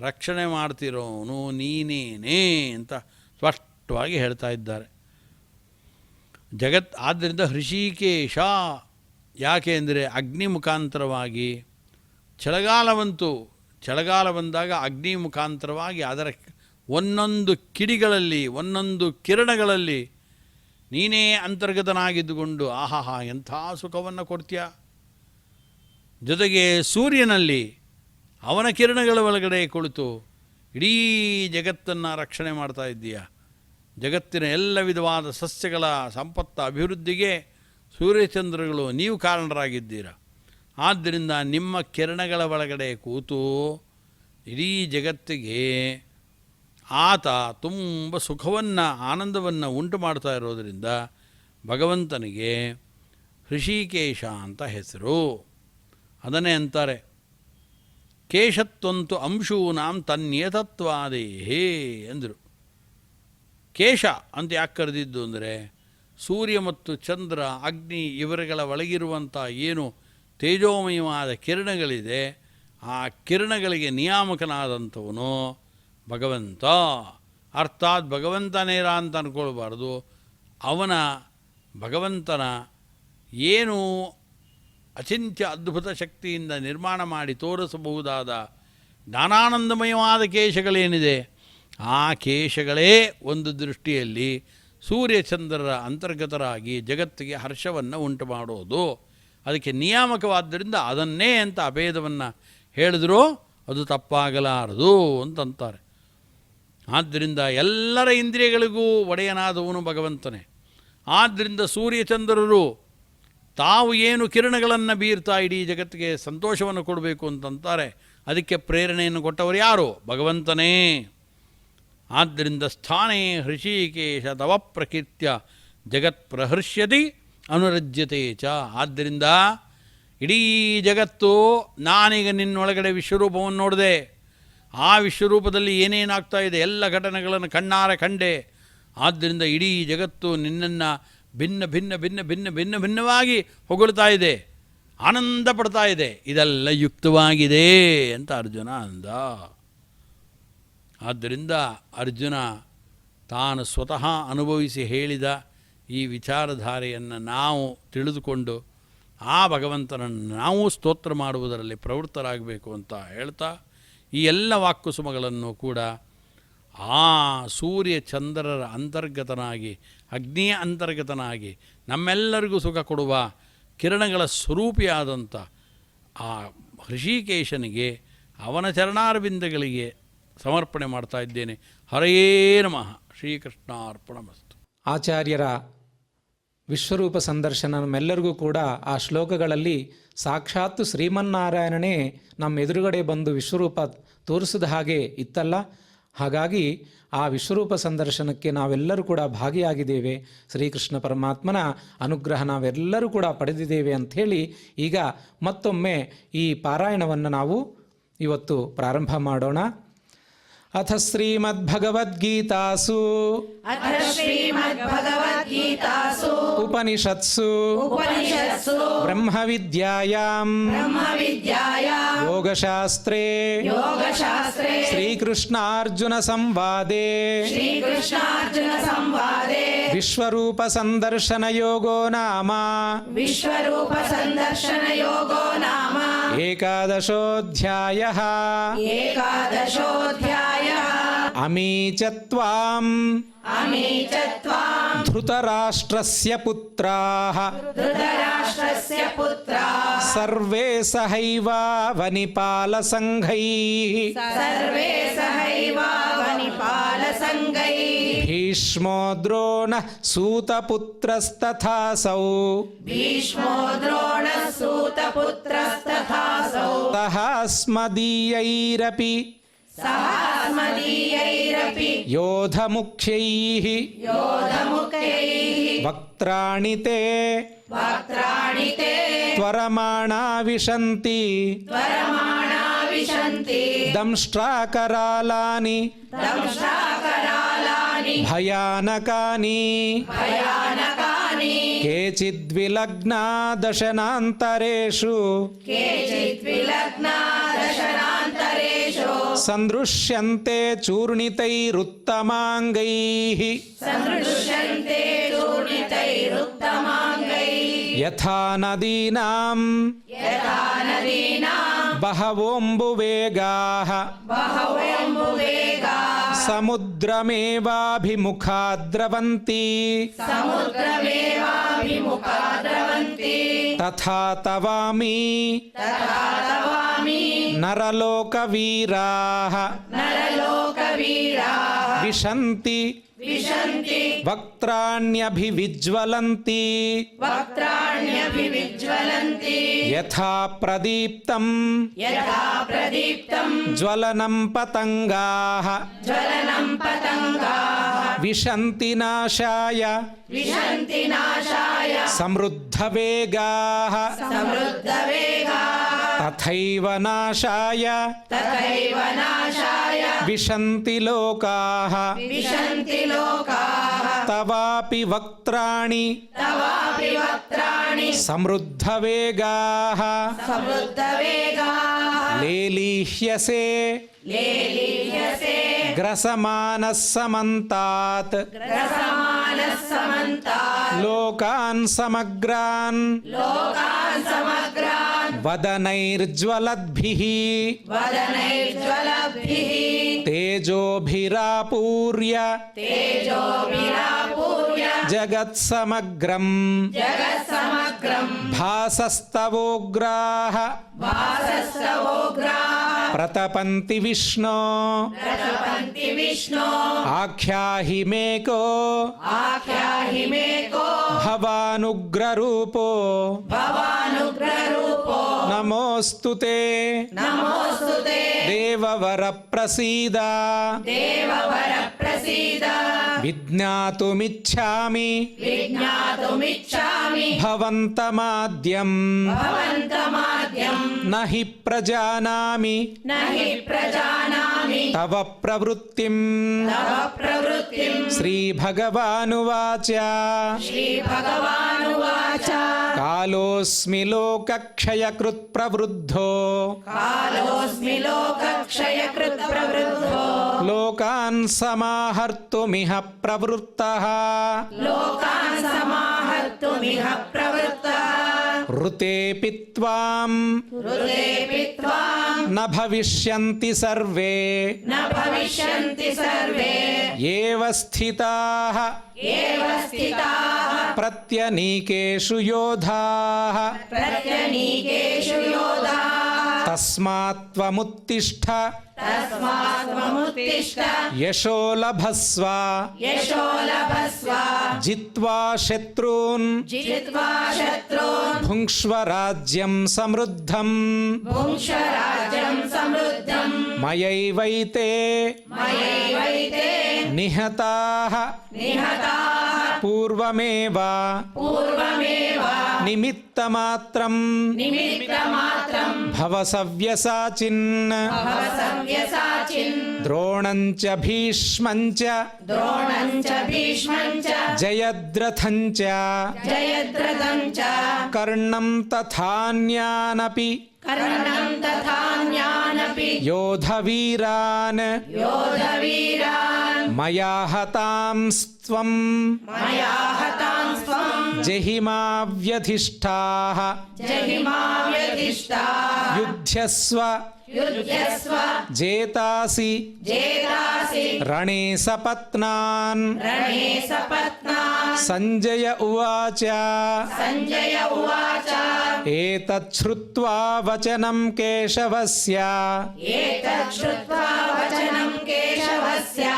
ರಕ್ಷಣೆ ಮಾಡ್ತಿರೋನು ನೀನೇನೇ ಅಂತ ಸ್ಪಷ್ಟವಾಗಿ ಹೇಳ್ತಾ ಇದ್ದಾರೆ. ಆದ್ದರಿಂದ ಹೃಷಿಕೇಶ. ಯಾಕೆ ಅಂದರೆ ಅಗ್ನಿ ಮುಖಾಂತರವಾಗಿ ಚಳಿಗಾಲ ಬಂದಾಗ ಅಗ್ನಿ ಮುಖಾಂತರವಾಗಿ ಅದರ ಒಂದೊಂದು ಕಿಡಿಗಳಲ್ಲಿ, ಒಂದೊಂದು ಕಿರಣಗಳಲ್ಲಿ ನೀನೇ ಅಂತರ್ಗತನಾಗಿದ್ದುಕೊಂಡು ಆಹಾಹಾ ಎಂಥ ಸುಖವನ್ನು ಕೊಡ್ತೀಯ. ಜೊತೆಗೆ ಸೂರ್ಯನಲ್ಲಿ ಅವನ ಕಿರಣಗಳ ಒಳಗಡೆ ಕುಳಿತು ಇಡೀ ಜಗತ್ತನ್ನು ರಕ್ಷಣೆ ಮಾಡ್ತಾ ಇದ್ದೀಯ. ಜಗತ್ತಿನ ಎಲ್ಲ ವಿಧವಾದ ಸಸ್ಯಗಳ ಸಂಪತ್ತ ಅಭಿವೃದ್ಧಿಗೆ ಸೂರ್ಯಚಂದ್ರಗಳು ನೀವು ಕಾರಣರಾಗಿದ್ದೀರ. ಆದ್ದರಿಂದ ನಿಮ್ಮ ಕಿರಣಗಳ ಒಳಗಡೆ ಕೂತು ಇಡೀ ಜಗತ್ತಿಗೆ ಆತ ತುಂಬ ಸುಖವನ್ನು, ಆನಂದವನ್ನು ಉಂಟು ಮಾಡ್ತಾ ಇರೋದರಿಂದ ಭಗವಂತನಿಗೆ ಹೃಷಿಕೇಶ ಅಂತ ಹೆಸರು. ಅದನ್ನೇ ಅಂತಾರೆ, ಕೇಶತ್ವಂತು ಅಂಶೂನಾಂ ತನ್ಯೇತತ್ವಾದೇಹೇ ಎಂದರು. ಕೇಶ ಅಂತ ಯಾಕೆ ಕರೆದಿದ್ದು ಅಂದರೆ, ಸೂರ್ಯ ಮತ್ತು ಚಂದ್ರ, ಅಗ್ನಿ ಇವರುಗಳ ಒಳಗಿರುವಂಥ ಏನು ತೇಜೋಮಯವಾದ ಕಿರಣಗಳಿದೆ, ಆ ಕಿರಣಗಳಿಗೆ ನಿಯಾಮಕನಾದಂಥವನು ಭಗವಂತ. ಅರ್ಥಾತ್ ಭಗವಂತನೇರ ಅಂತ ಅಂದ್ಕೊಳ್ಬಾರ್ದು, ಭಗವಂತನ ಏನು ಅಚಿಂತ್ಯ ಅದ್ಭುತ ಶಕ್ತಿಯಿಂದ ನಿರ್ಮಾಣ ಮಾಡಿ ತೋರಿಸಬಹುದಾದ ಜ್ಞಾನಾನಂದಮಯವಾದ ಕೇಶಗಳೇನಿದೆ, ಆ ಕೇಶಗಳೇ ಒಂದು ದೃಷ್ಟಿಯಲ್ಲಿ ಸೂರ್ಯಚಂದ್ರರ ಅಂತರ್ಗತರಾಗಿ ಜಗತ್ತಿಗೆ ಹರ್ಷವನ್ನು ಉಂಟು ಮಾಡೋದು. ಅದಕ್ಕೆ ನಿಯಾಮಕವಾದ್ದರಿಂದ ಅದನ್ನೇ ಅಂತ ಅಭೇದವನ್ನು ಹೇಳಿದರೂ ಅದು ತಪ್ಪಾಗಲಾರದು ಅಂತಂತಾರೆ. ಆದ್ದರಿಂದ ಎಲ್ಲರ ಇಂದ್ರಿಯಗಳಿಗೂ ಒಡೆಯನಾದವನು ಭಗವಂತನೇ. ಆದ್ದರಿಂದ ಸೂರ್ಯಚಂದ್ರರು ತಾವು ಏನು ಕಿರಣಗಳನ್ನು ಬೀರ್ತಾ ಇಡೀ ಜಗತ್ತಿಗೆ ಸಂತೋಷವನ್ನು ಕೊಡಬೇಕು ಅಂತಂತಾರೆ. ಅದಕ್ಕೆ ಪ್ರೇರಣೆಯನ್ನು ಕೊಟ್ಟವರು ಯಾರು? ಭಗವಂತನೇ. ಆದ್ದರಿಂದ ಸ್ಥಾನೇ ಹೃಷಿಕೇಶ ತವ ಪ್ರಕೀರ್ತ್ಯ ಜಗತ್ ಪ್ರಹರ್ಷ್ಯತಿ ಅನುರಜ್ಯತೆ ಚ. ಆದ್ದರಿಂದ ಇಡೀ ಜಗತ್ತು, ನಾನೀಗ ನಿನ್ನೊಳಗಡೆ ವಿಶ್ವರೂಪವನ್ನು ನೋಡಿದೆ, ಆ ವಿಶ್ವರೂಪದಲ್ಲಿ ಏನೇನಾಗ್ತಾ ಇದೆ ಎಲ್ಲ ಘಟನೆಗಳನ್ನು ಕಣ್ಣಾರೆ ಕಂಡೆ. ಆದ್ದರಿಂದ ಇಡೀ ಜಗತ್ತು ನಿನ್ನನ್ನು ಭಿನ್ನ ಭಿನ್ನ ಭಿನ್ನ ಭಿನ್ನ ಭಿನ್ನ ಭಿನ್ನವಾಗಿ ಹೊಗಳ್ತಾ ಇದೆ, ಆನಂದ ಪಡ್ತಾ ಇದೆ. ಇದೆಲ್ಲ ಯುಕ್ತವಾಗಿದೆ ಅಂತ ಅರ್ಜುನ ಅಂದ. ಆದ್ದರಿಂದ ಅರ್ಜುನ ತಾನು ಸ್ವತಃ ಅನುಭವಿಸಿ ಹೇಳಿದ ಈ ವಿಚಾರಧಾರೆಯನ್ನು ನಾವು ತಿಳಿದುಕೊಂಡು ಆ ಭಗವಂತನನ್ನು ನಾವು ಸ್ತೋತ್ರ ಮಾಡುವುದರಲ್ಲಿ ಪ್ರವೃತ್ತರಾಗಬೇಕು ಅಂತ ಹೇಳ್ತಾ, ಈ ಎಲ್ಲ ವಾಕ್ಕುಸುಮಗಳನ್ನು ಕೂಡ ಆ ಸೂರ್ಯ ಚಂದ್ರರ ಅಂತರ್ಗತನಾಗಿ, ಅಗ್ನಿಯ ಅಂತರ್ಗತನಾಗಿ ನಮ್ಮೆಲ್ಲರಿಗೂ ಸುಖ ಕೊಡುವ ಕಿರಣಗಳ ಸ್ವರೂಪಿಯಾದಂಥ ಆ ಹೃಷಿಕೇಶನಿಗೆ, ಅವನ ಚರಣಾರವಿಂದಗಳಿಗೆ ಸಮರ್ಪಣೆ ಮಾಡ್ತಾ ಇದ್ದೇನೆ. ಹರಯೇ ನಮಃ. ಶ್ರೀಕೃಷ್ಣಾರ್ಪಣಮಸ್ತು. ಆಚಾರ್ಯರ ವಿಶ್ವರೂಪ ಸಂದರ್ಶನ ನಮ್ಮೆಲ್ಲರಿಗೂ ಕೂಡ ಆ ಶ್ಲೋಕಗಳಲ್ಲಿ ಸಾಕ್ಷಾತ್ತು ಶ್ರೀಮನ್ನಾರಾಯಣನೇ ನಮ್ಮ ಎದುರುಗಡೆ ಬಂದು ವಿಶ್ವರೂಪ ತೋರಿಸಿದ ಹಾಗೆ ಇತ್ತಲ್ಲ. ಹಾಗಾಗಿ ಆ ವಿಶ್ವರೂಪ ಸಂದರ್ಶನಕ್ಕೆ ನಾವೆಲ್ಲರೂ ಕೂಡ ಭಾಗಿಯಾಗಿದ್ದೇವೆ. ಶ್ರೀಕೃಷ್ಣ ಪರಮಾತ್ಮನ ಅನುಗ್ರಹ ನಾವೆಲ್ಲರೂ ಕೂಡ ಪಡೆದಿದ್ದೇವೆ ಅಂಥೇಳಿ ಈಗ ಮತ್ತೊಮ್ಮೆ ಈ ಪಾರಾಯಣವನ್ನು ನಾವು ಇವತ್ತು ಪ್ರಾರಂಭ ಮಾಡೋಣ. ಅಥ ಶ್ರೀಮದ್ಭಗವದ್ಗೀತಾಸು ಉಪನಿಷತ್ಸು ಬ್ರಹ್ಮವಿದ್ಯಾಯಾಂ ಯೋಗಶಾಸ್ತ್ರೇ ಶ್ರೀಕೃಷ್ಣಾರ್ಜುನ ಸಂವಾದೇ ವಿಶ್ವರೂಪ ಸಂದರ್ಶನ ಯೋಗೋ ನಾಮ ಏಕಾದಶೋಧ್ಯಾಯಃ. ಅಮೀಚತ್ವಾಂ ಧೃತರಾಷ್ಟ್ರಸ್ಯ ಪುತ್ರಾಃ ಸರ್ವೇ ಸಹೈವಾವನಿಪಾಲಸಂಘೈಃ ಭೀಷ್ಮೋ ದ್ರೋಣಃ ಸೂತಪುತ್ರಸ್ತಥಾಸೌ ಸಹಾಸ್ಮದೀಯೈರಪಿ ಯೋಧಮುಖ್ಯೈಃ ವಕ್ತ್ರಾಣಿ ತೇ ತ್ವರಮಾಣಾ ವಿಶಂತಿ ದಂಷ್ಟ್ರಾಕರಾಲಾನಿ ಭಯಾನಕಾನಿ ಕೇಚಿದ್ವಿಲಗ್ನಾ ದಶನಾಂತರೇಷು ಸಂದೃಶ್ಯಂತೆ ಚೂರ್ಣಿತೈರುತ್ತಮಾಂಗೈಃ ಯಥಾ ನದೀನಾಂ ಬಹವೋಂಬುವೇಗಾಃ ಸಮುದ್ರಮೇವಾಭಿಮುಖಾ ದ್ರವಂತಿ ತಥಾ ತವಾಮಿ ನರಲೋಕವೀರಾಃ ವಿಶಂತಿ ವಕ್ತ್ರಾಣ್ಯಭಿವಿಜ್ವಲಂತಿ ಯಥಾ ಪ್ರದೀಪ್ತಂ ಜ್ವಲನಂ ಪತಂಗಾಃ ವಿಶಂತಿ ನಾಶಾಯ ಸಮೃದ್ಧವೇಗಾಃ ತಥೈವ ನಾಶಾಯ ವಿಶಂತಿ ಲೋಕಾಃ ತವಾಪಿ ವಕ್ತ್ರಾಣಿ ಸಮೃದ್ಧವೇಗಾಃ ಲೇಲೀಹ್ಯಸೆ ಗ್ರಸಮಾನಃ ಸಮಂತಾತ್ ಲೋಕಾನ್ ಸಮಗ್ರಾನ್ ವದನೈರ್ಜ್ವಲದ್ಭಿಃ ತೇಜೋಭಿರಾಪೂರ್ಯ ಜಗತ್ಸಮಗ್ರಂ ಭಾಸಸ್ತವೋಗ್ರಾಃ ಪ್ರತಪಂತಿ ವಿಷ್ಣೋ ಆಖ್ಯಾಹಿ ಮೇಕೋ ಭವಾನುಗ್ರರೂಪೋ ನಮೋಸ್ತುತೆ ದೇವವರ ಪ್ರಸೀದ ವಿಜ್ಞಾತುಮಿಚ್ಛಾಮಿ ಭವಂತಮಾದ್ಯಂ ನ ಹಿ ಪ್ರಜಾನಾಮಿ पश्यामि तव प्रवृत्तिम् तव प्रवृत्तिम् श्रीभगवानुवाच श्रीभगवानुवाच कालोऽस्मि लोकक्षयकृत् प्रवृद्धो कालोऽस्मि लोकक्षयकृत् प्रवृद्धो लोकान् समाहर्तुमिह प्रवृत्तः लोकान् समाहर्तुमिह प्रवृत्तः ऋतेऽपि त्वाम् हृदेऽपि त्वाम् न भविष्यन्ति सर्वे न भविष्यन्ति सर्वे एव स्थिताः एव स्थिताः प्रत्यनीकेषु योधाः प्रत्यनीकेषु योधाः तस्मात् त्वमुत्तिष्ठ तस्मात् त्वमुत्तिष्ठ यशो लभस्व यशो लभस्व जित्वा शत्रून् जित्वा शत्रून् भुङ्क्ष्व राज्यं समृद्धम् भुङ्क्ष राज्यं समृद्धम् मयैवैते मयैवैते निहताः निहताः पूर्वमेव पूर्वमेव निमित्तमात्रम् निमित्तमात्रम् भवसव्यसाचिन् भवसव्यसाचिन् द्रोणं च भीष्मं च द्रोणं च भीष्मं च जयद्रथं च जयद्रथं च कर्णं तथान्यानपि कर्णं तथान्यानपि योधवीरान् योधवीरान् मया हतांस्त्वं मया हतां स्वं जहिमाव्यधिष्ठाः जहिमाव्यधिष्ठाः युध्यस्व युध्यस्व जेतासि जेतासि रणे सपत्नान् रणे सपत्नान् सञ्जय उवाच सञ्जय उवाच एतत् श्रुत्वा वचनं केशवस्य एतत् श्रुत्वा वचनं केशवस्य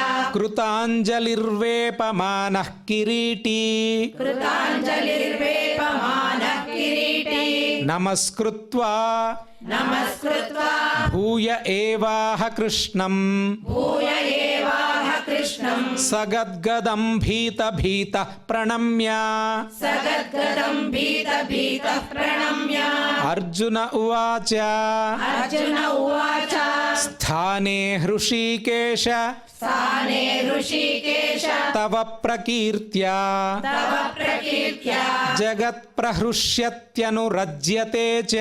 कृताञ्जलिर्वेपमानः किरीटी कृताञ्जलिर्वेपमानः किरीटी नमस्कृत्वा नमस्कृत्वा भूय एवाह कृष्णम् भूय एवाह कृष्णं सगद्गदं भीतभीतः प्रणम्य सगद्गदं भीतभीतः प्रणम्य अर्जुन उवाच अर्जुन उवाच स्थाने हृषीकेश स्थाने ऋषिकेश तव प्रकीर्त्या तव प्रकीर्त्या जगत्प्रहृष्यत्यनुरज्यते च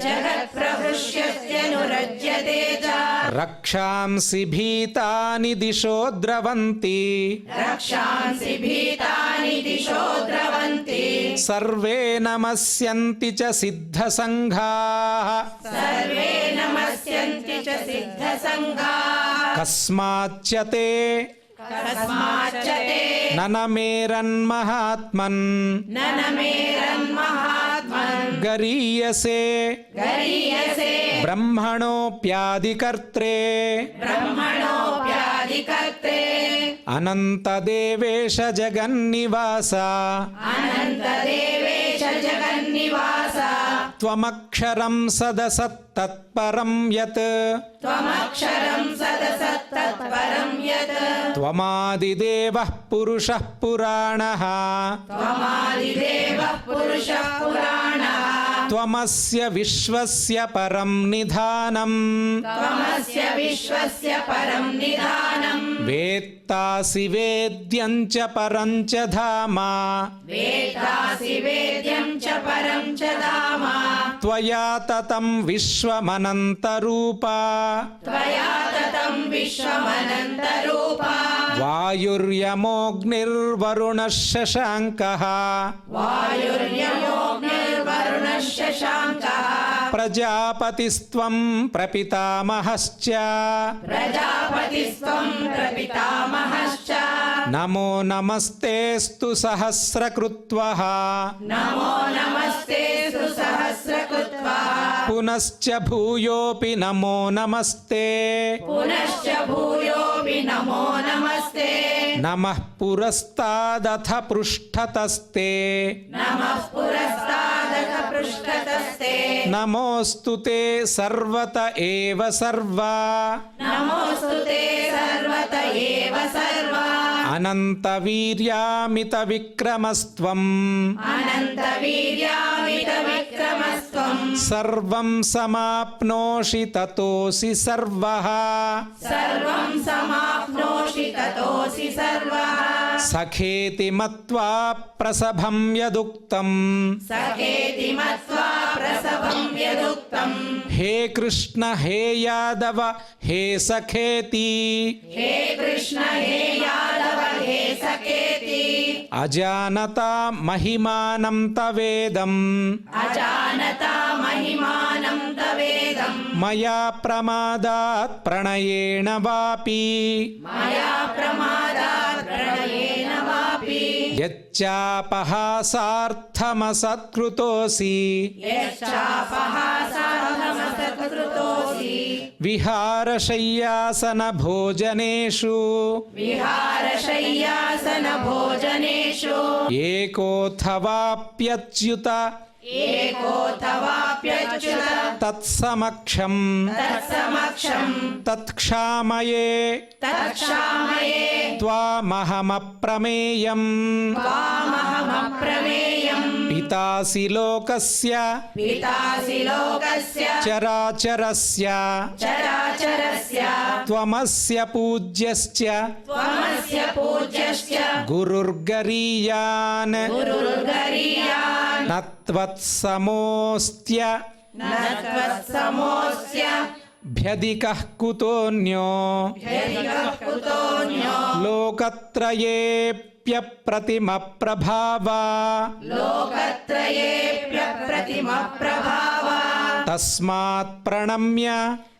जगत्प्रहृष्यत्यनुरज्यते च रक्षांसि भीतानि दिशो द्रवन्ति रक्षांसि भीतानि दिशो द्रवन्ति सर्वे नमस्यन्ति च सिद्धसङ्घाः सर्वे नमस्यन्ति च सिद्धसङ्घाः कस्माच्च ते कस्माच्च ते न नमेरन्महात्मन् न नमेरन्महात्मन् गरीयसे गरीयसे ब्रह्मणोऽप्यादिकर्त्रे ब्रह्मणोऽप्यादिकर्त्रे अनन्तदेवेश जगन्निवास अनन्तदेवेश जगन्निवास त्वमक्षरं सदसत्तत्परं यत् त्वमक्षरं सदसत्तत्परं यत् त्वमादिदेवः पुरुषः पुराणः त्वमादिदेवः पुरुषः पुराणः त्वमस्य विश्वस्य परं निधानम् त्वमस्य विश्वस्य परं निधानम् वेत्तासि वेद्यं च परं च धाम वेदासि वेद्यं च परं च धाम त्वया ततं विश्वमनन्तरूपा त्वया ततं विश्वमनन्तरूपा वायुर्यमोऽग्निर्वरुणः शशाङ्कः वायुर्यमोऽग्निर्वरुणः शशाङ्कः प्रजापतिस्त्वं प्रपितामहश्च प्रजापतिस्त्वं प्रपितामहश्च नमो नमस्तेऽस्तु सहस्रकृत्वः नमो नमस्ते सुसहस्रकृत्वः पुनश्च भूयोऽपि नमो नमस्ते पुनश्च भूयोऽपि नमो नमस्ते नमः पुरस्तादथ पृष्ठतस्ते नमः पुरस्तादथ पृष्ठतस्ते नमोऽस्तु ते सर्वत एव सर्वा नमोऽस्तु ते सर्वत एव सर्वा अनन्तवीर्यामितविक्रमस्त्वम् अनन्तवीर्यामितविक्रमस्त्वं सर्वं समाप्नोषि ततोऽसि सर्वः सर्वं समाप्नोषि ततोऽसि सर्वः सखेति मत्वा प्रसभं यदुक्तम् सखेति मत्वा प्रसवं यदुक्तम् हे कृष्ण हे यादव हे सखेति हे कृष्ण हे यादव हे सखेति अजानता महिमानं तवेदम् अजानता महिमानं तवेदं मया प्रमादात् प्रणयेण वापि मया प्रमादात् प्रणयेन वापि यच्चापहासार्थमसत्कृतोऽसि यश्चापहासार्थमसत्कृतोऽसि विहारशय्यासनभोजनेषु विहारशय्यासनभोजनेषु एकोऽथवाप्यच्युत एकोऽथवाप्यच्युत तत्समक्षम् तत्समक्षम् तत्क्षामये तत्क्षामये त्वामहमप्रमेयम् त्वामहमप्रमेयम् पितासि लोकस्य पितासि लोकस्य चराचरस्य चराचरस्य त्वमस्य पूज्यश्च त्वमस्य पूज्यश्च गुरुर्गरीयान् गुरुर्गरीयान् न त्वत्समोऽस्त्य न त्वत्समोऽस्य भ्यधिकः कुतोऽन्यो ह्यधिकः कुतोऽन्यो लोकत्रयेऽप्यप्रतिमप्रभावा लोकत्रयेऽप्यप्रतिमप्रभावा तस्मात् प्रणम्य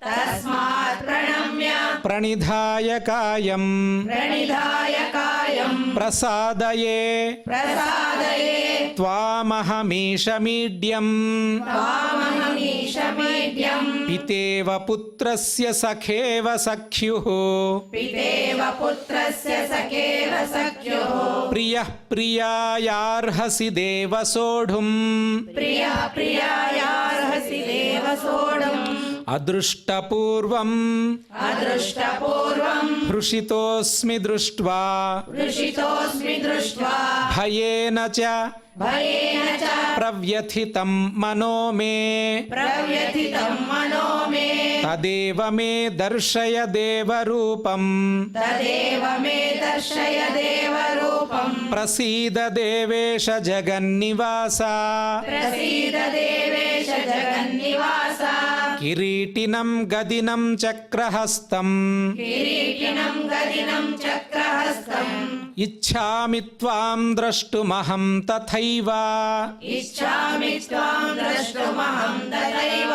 तस्मात् प्रणम्य प्रणिधाय कायम् प्रणिधाय कायम् प्रसादये प्रसादये त्वामहमीशमीड्यम् त्वामहमीशमीड्यम् पितेव पुत्रस्य सखेव सख्युः पितेव पुत्रस्य सखेव सख्युः प्रियः प्रियायार्हसि देव सोढुम् प्रियः प्रियायार्हसि देव सोढुम् अदृष्टपूर्वम् अदृष्टपूर्वम् हृषितोऽस्मि दृष्ट्वा हृषितोऽस्मि दृष्ट्वा भयेन च भयेन च प्रव्यथितं मनो मे प्रव्यथितं मनो मे तदेव मे दर्शय देवरूपम् तदेव मे दर्शय देवरूपम् प्रसीद देवेश जगन्निवास प्रसीद देवेश जगन्निवास किरीटिनं गदिनं चक्रहस्तम् किरीटिनं गदिनं चक्रहस्तम् इच्छामि त्वां द्रष्टुमहं तथैव इच्छामि त्वां द्रष्टुमहं तथैव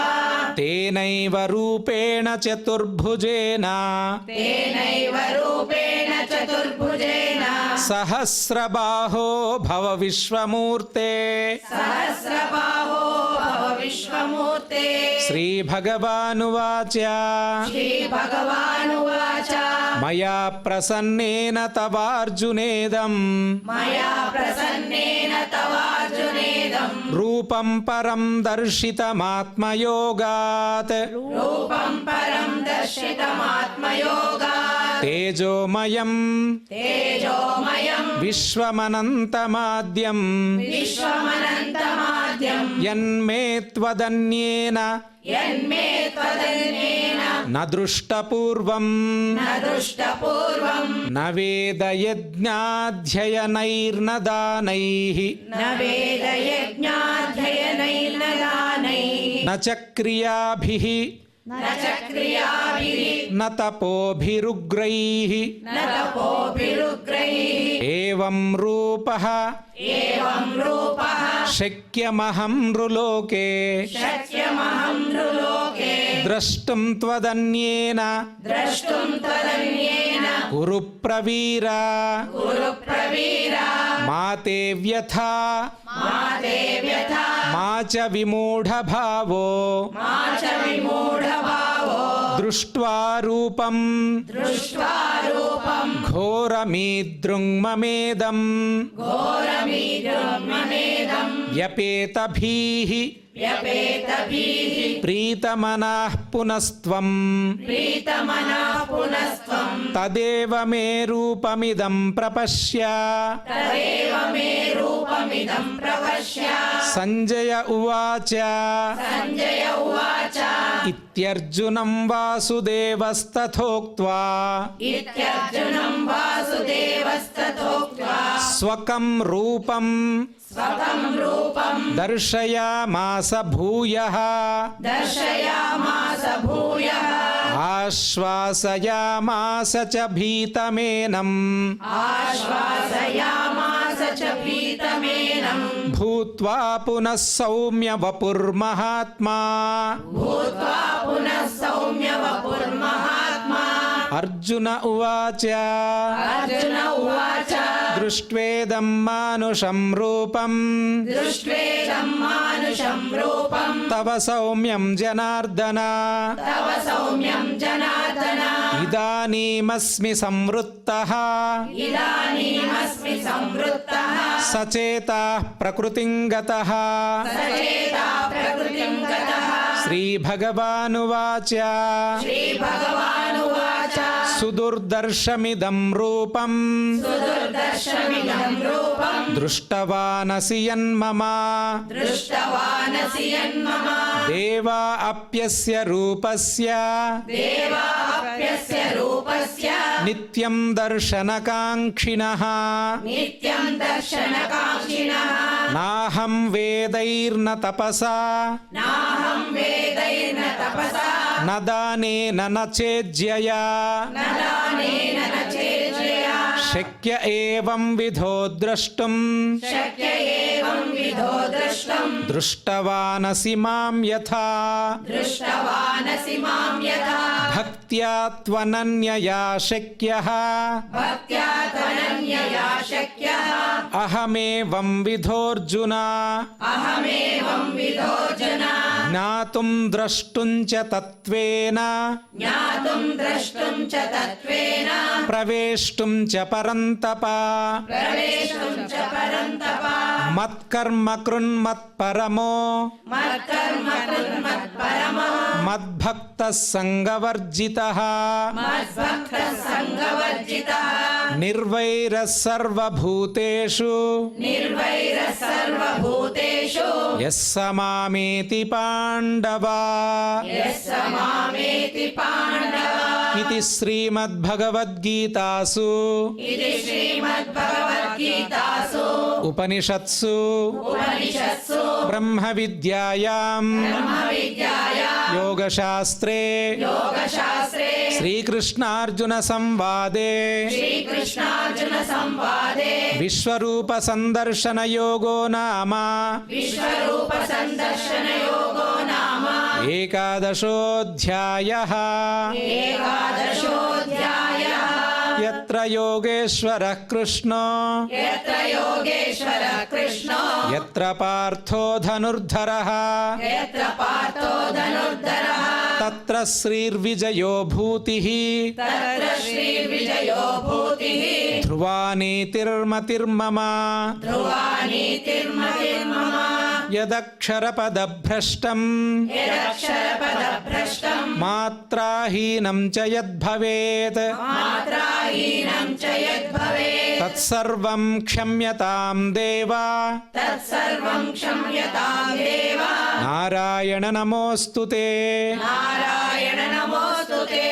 तेनैव रूपेण चतुर्भुजेन तेनैव रूपेण चतुर्भुजेन सहस्रबाहो भव विश्वमूर्ते सहस्रबाहो भव विश्वमूर्ते श्रीभगवानुवाच श्रीभगवानुवाच मया प्रसन्नेन तवार्जुनेदम् मया प्रसन्नेन तवार्जुनेदम् रूपं परं दर्शितमात्मयोगात् रूपं परं दर्शितमात्मयोगात् तेजोमयम् तेजोमयं विश्वमनन्तमाद्यम् विश्वमनन्तमाद्यं यन्मे त्वदन्येन यन्मे त्वदन्येन न दृष्टपूर्वम् न दृष्टपूर्वम् न वेदयज्ञाध्ययनैर्न दानैः न वेदयज्ञाध्ययनैर्न दानैः न च क्रियाभिः न च क्रियाभिः न तपोभिरुग्रैः न तपोभिरुग्रैः एवं रूपः एवं रूपः शक्यमहं नृलोके शक्यमहं नृलोके द्रष्टुं त्वदन्येन द्रष्टुं त्वदन्येन कुरु प्रवीर कुरु प्रवीर मा ते व्यथा मा ते व्यथा मा చ విమూఢభావో మా చ విమూఢభావో దృష్ట్వా రూపం దృష్ట్వా రూపం ఘోరమీదృంమమేదం ఘోరమీదృంమమేదం వ్యపేతభీః వ్యపేతభీః ప్రీతమనః పునస్త్వం ప్రీతమనః పునస్త్వం తదేవ మే రూపమిదం ప్రపశ్య. తదేవ మే రూపమిదం ప్రపశ్య. సంజయ ఉవాచ సంజయ ఉవాచ ఇత్యర్జునం వాసుదేవస్తథోక్త్వా ఇత్యర్జునం వాసుదేవస్తథోక్త్వా స్వకం రూపం స్వకం రూపం దర్శయామాస భూయః దర్శయామాస భూయః ఆశ్వాసయామాస చ భీతమేనం ఆశ్వాసయామాస చ భీతమేనం భూత్వా పునః సౌమ్య వపుర్మహాత్మా. భూత్వా పునః సౌమ్య వపుర్మహాత్మా. అర్జున ఉవాచ అర్జున ఉవాచ దృష్ట్వేదం మానుషం రూపం దృష్ట్వేదం మానుషం రూపం తవ సౌమ్యం జనార్దన తవ సౌమ్యం జనార్దన ఇదానీమస్మి సంవృత్తః ఇదానీమస్మి సంవృత్తః సచేతాః ప్రకృతిం గతః. సచేతా ప్రకృతిం గతః. శ్రీభగవానువాచ శ్రీభగవానువాచ సుదుర్దర్శమిదం రూపం సుదుర్దర్శమిదం రూపం దృష్టవానసి యన్మమ దృష్టవానసి యన్మమ దేవా అప్యస్య రూపస్య దేవాప్యస్య రూపస్య నిత్యం దర్శనకాంక్షిణః. నిత్యం దర్శనకాంక్షిణః. నాహం వేదైర్న తపసా నాహం వేదైర్న తపసా న దానేన న చేజ్యయా న దానేన న చేజ్యయా శక్య ఏవం విధో ద్రష్టుం శక్య ఏవం విధో ద్రష్టం దృష్టవానసి మాం యథా దృష్టవానసి మాం యథా భక్త్యా త్వనన్యయా శక్యః భక్త్యా త్వనన్యయా శక్యః అహమేవం విధోర్జున అహమేవం విధోర్జున జ్ఞాతుం ద్రష్టుం చ తత్వేన జ్ఞాతుం ద్రష్టుం చ తత్వేన ప్రవేష్టుం చ పరంతప. ప్రవేశం చ పరంతప మత్కర్మ కృన్మత్పరమో మత్కర్మ కృన్మత్పరమో మద్భక్తః సంగవర్జితః మద్భక్తః సంగవర్జితః నిర్వైరः సర్వభూతేషు నిర్వైరः సర్వభూతేషు యః స మామేతి పాండవా. యస్స మామేతి పాండవ. ఇది శ్రీమద్భగవద్గీతాసు ఇది శ్రీమద్భగవద్గీతాసు ఉపనిషత్సు ఉపనిషత్సు బ్రహ్మ విద్యాయాం బ్రహ్మవిద్యాయాం యోగశాస్త్రే యోగశాస్త్రే శ్రీకృష్ణార్జున సంవాదే శ్రీకృష్ణార్జున సంవాదే విశ్వరూప సందర్శన యోగో నామ విశ్వరూప సందర్శన యోగో నామ ఏకాదశోऽధ్యాయః. ఏకాదశోऽధ్యాయః. యత్ర యోగేశ్వరః కృష్ణో యత్ర యోగేశ్వరః కృష్ణో యత్ర పార్థో ధనుర్ధరః యత్ర పార్థో ధనుర్ధరః తత్ర శ్రీర్విజయో భూతిః తత్ర శ్రీర్విజయో భూతిః ధ్రువా నీతిర్మతిర్మమ ధ్రువానీతిర్మతిర్మమ యదక్షరపదభ్రష్టం యదక్షరపదభ్రష్టం మాత్రాహీనం చ యద్భవేత్ మాత్రాహీనం చ యద్భవేత్ తత్సర్వం క్షమ్యతాం దేవా. తత్సర్వం క్షమ్యతాం దేవ. నారాయణ నమోస్తుతే. నారాయణ నమోస్తుతే.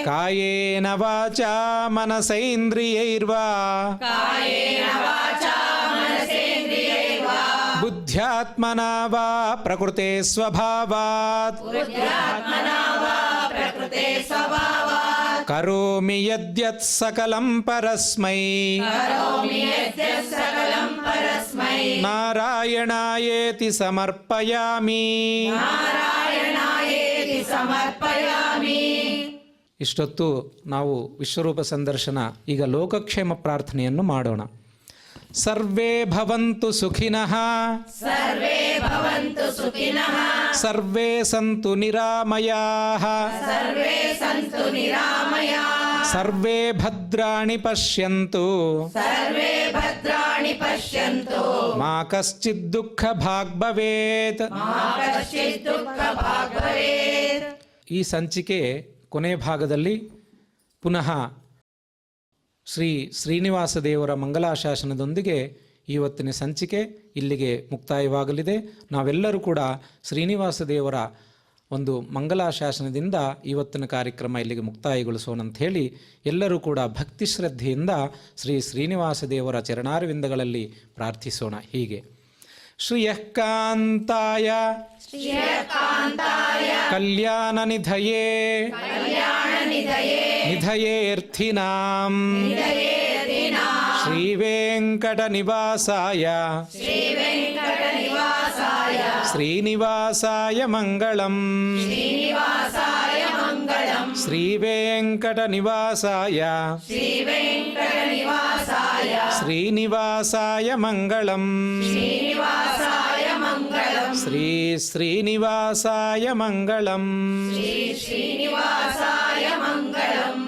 కాయేన వాచా మనసైంద్రియైర్వా కాయేన వాచా మనసేంద్రియైర్వా బుద్ధ్యాత్మనా వా ప్రకృతే స్వభావాత్ బుద్ధ్యాత్మనా వా ప్రకృతే స్వభావాత్ కరోమి యద్యత్ సకలం పరస్మై కరోమి యద్యత్ సకలం పరస్మై నారాయణాయేతి సమర్పయామి. ನಾರಾಯಣಾಯೇತಿ ಸಮರ್ಪಯಾಮಿ. ಇಷ್ಟೊತ್ತು ನಾವು ವಿಶ್ವರೂಪ ಸಂದರ್ಶನ, ಈಗ ಲೋಕಕ್ಷೇಮ ಪ್ರಾರ್ಥನೆಯನ್ನು ಮಾಡೋಣ. ಸರ್ವೇ ಭವಂತು ಸುಖಿನಃ ಸರ್ವೇ भवन्तु सुखिनः सर्वे सन्तु निरामयाः सर्वे सन्तु निरामयाः सर्वे भद्राणि पश्यन्तु सर्वे भद्राणि पश्यन्तु मा कश्चित् दुःखभाग् भवेत् मा कश्चित् दुःखभाग् भवेत्. ಈ ಸಂಚಿಕೆ ಕೊನೆ ಭಾಗದಲ್ಲಿ ಪುನಃ ಶ್ರೀ ಶ್ರೀನಿವಾಸ ದೇವರ ಮಂಗಲಾಶಾಸನದೊಂದಿಗೆ ಇವತ್ತಿನ ಸಂಚಿಕೆ ಇಲ್ಲಿಗೆ ಮುಕ್ತಾಯವಾಗಲಿದೆ. ನಾವೆಲ್ಲರೂ ಕೂಡ ಶ್ರೀನಿವಾಸ ದೇವರ ಒಂದು ಮಂಗಲಾಶಾಸನದಿಂದ ಇವತ್ತಿನ ಕಾರ್ಯಕ್ರಮ ಇಲ್ಲಿಗೆ ಮುಕ್ತಾಯಗೊಳಿಸೋಣ ಅಂತ ಹೇಳಿ ಎಲ್ಲರೂ ಕೂಡ ಭಕ್ತಿ ಶ್ರದ್ಧೆಯಿಂದ ಶ್ರೀ ಶ್ರೀನಿವಾಸ ದೇವರ ಚರಣಾರವಿಂದಗಳಲ್ಲಿ ಪ್ರಾರ್ಥಿಸೋಣ. ಹೀಗೆ ಶ್ರಿಯಃ ಕಾಂತಾಯ श्रियकान्ताय ಕಲ್ಯಾಣನಿಧಯೇ कल्याणनिधये ನಿಧಯೇರ್ಥಿನಾಂ निधयेऽर्थिनां ಶ್ರೀವೆಂಕಟನಿವಾಸಾಯ श्रीवेङ्कटनिवासाय ಶ್ರೀನಿವಾಸಾಯ ಮಂಗಳಂ श्रीनिवासाय मङ्गलम् ಶ್ರೀವೆಂಕಟನಿವಾಸಾಯ श्रीवेङ्कटनिवासाय ಶ್ರೀನಿವಾಸಾಯ ಮಂಗಳಂ श्रीनिवासाय मङ्गलम् ಶ್ರೀ ಶ್ರೀನಿವಾಸಾಯ ಮಂಗಳಂ श्रीनिवासाय मङ्गलम्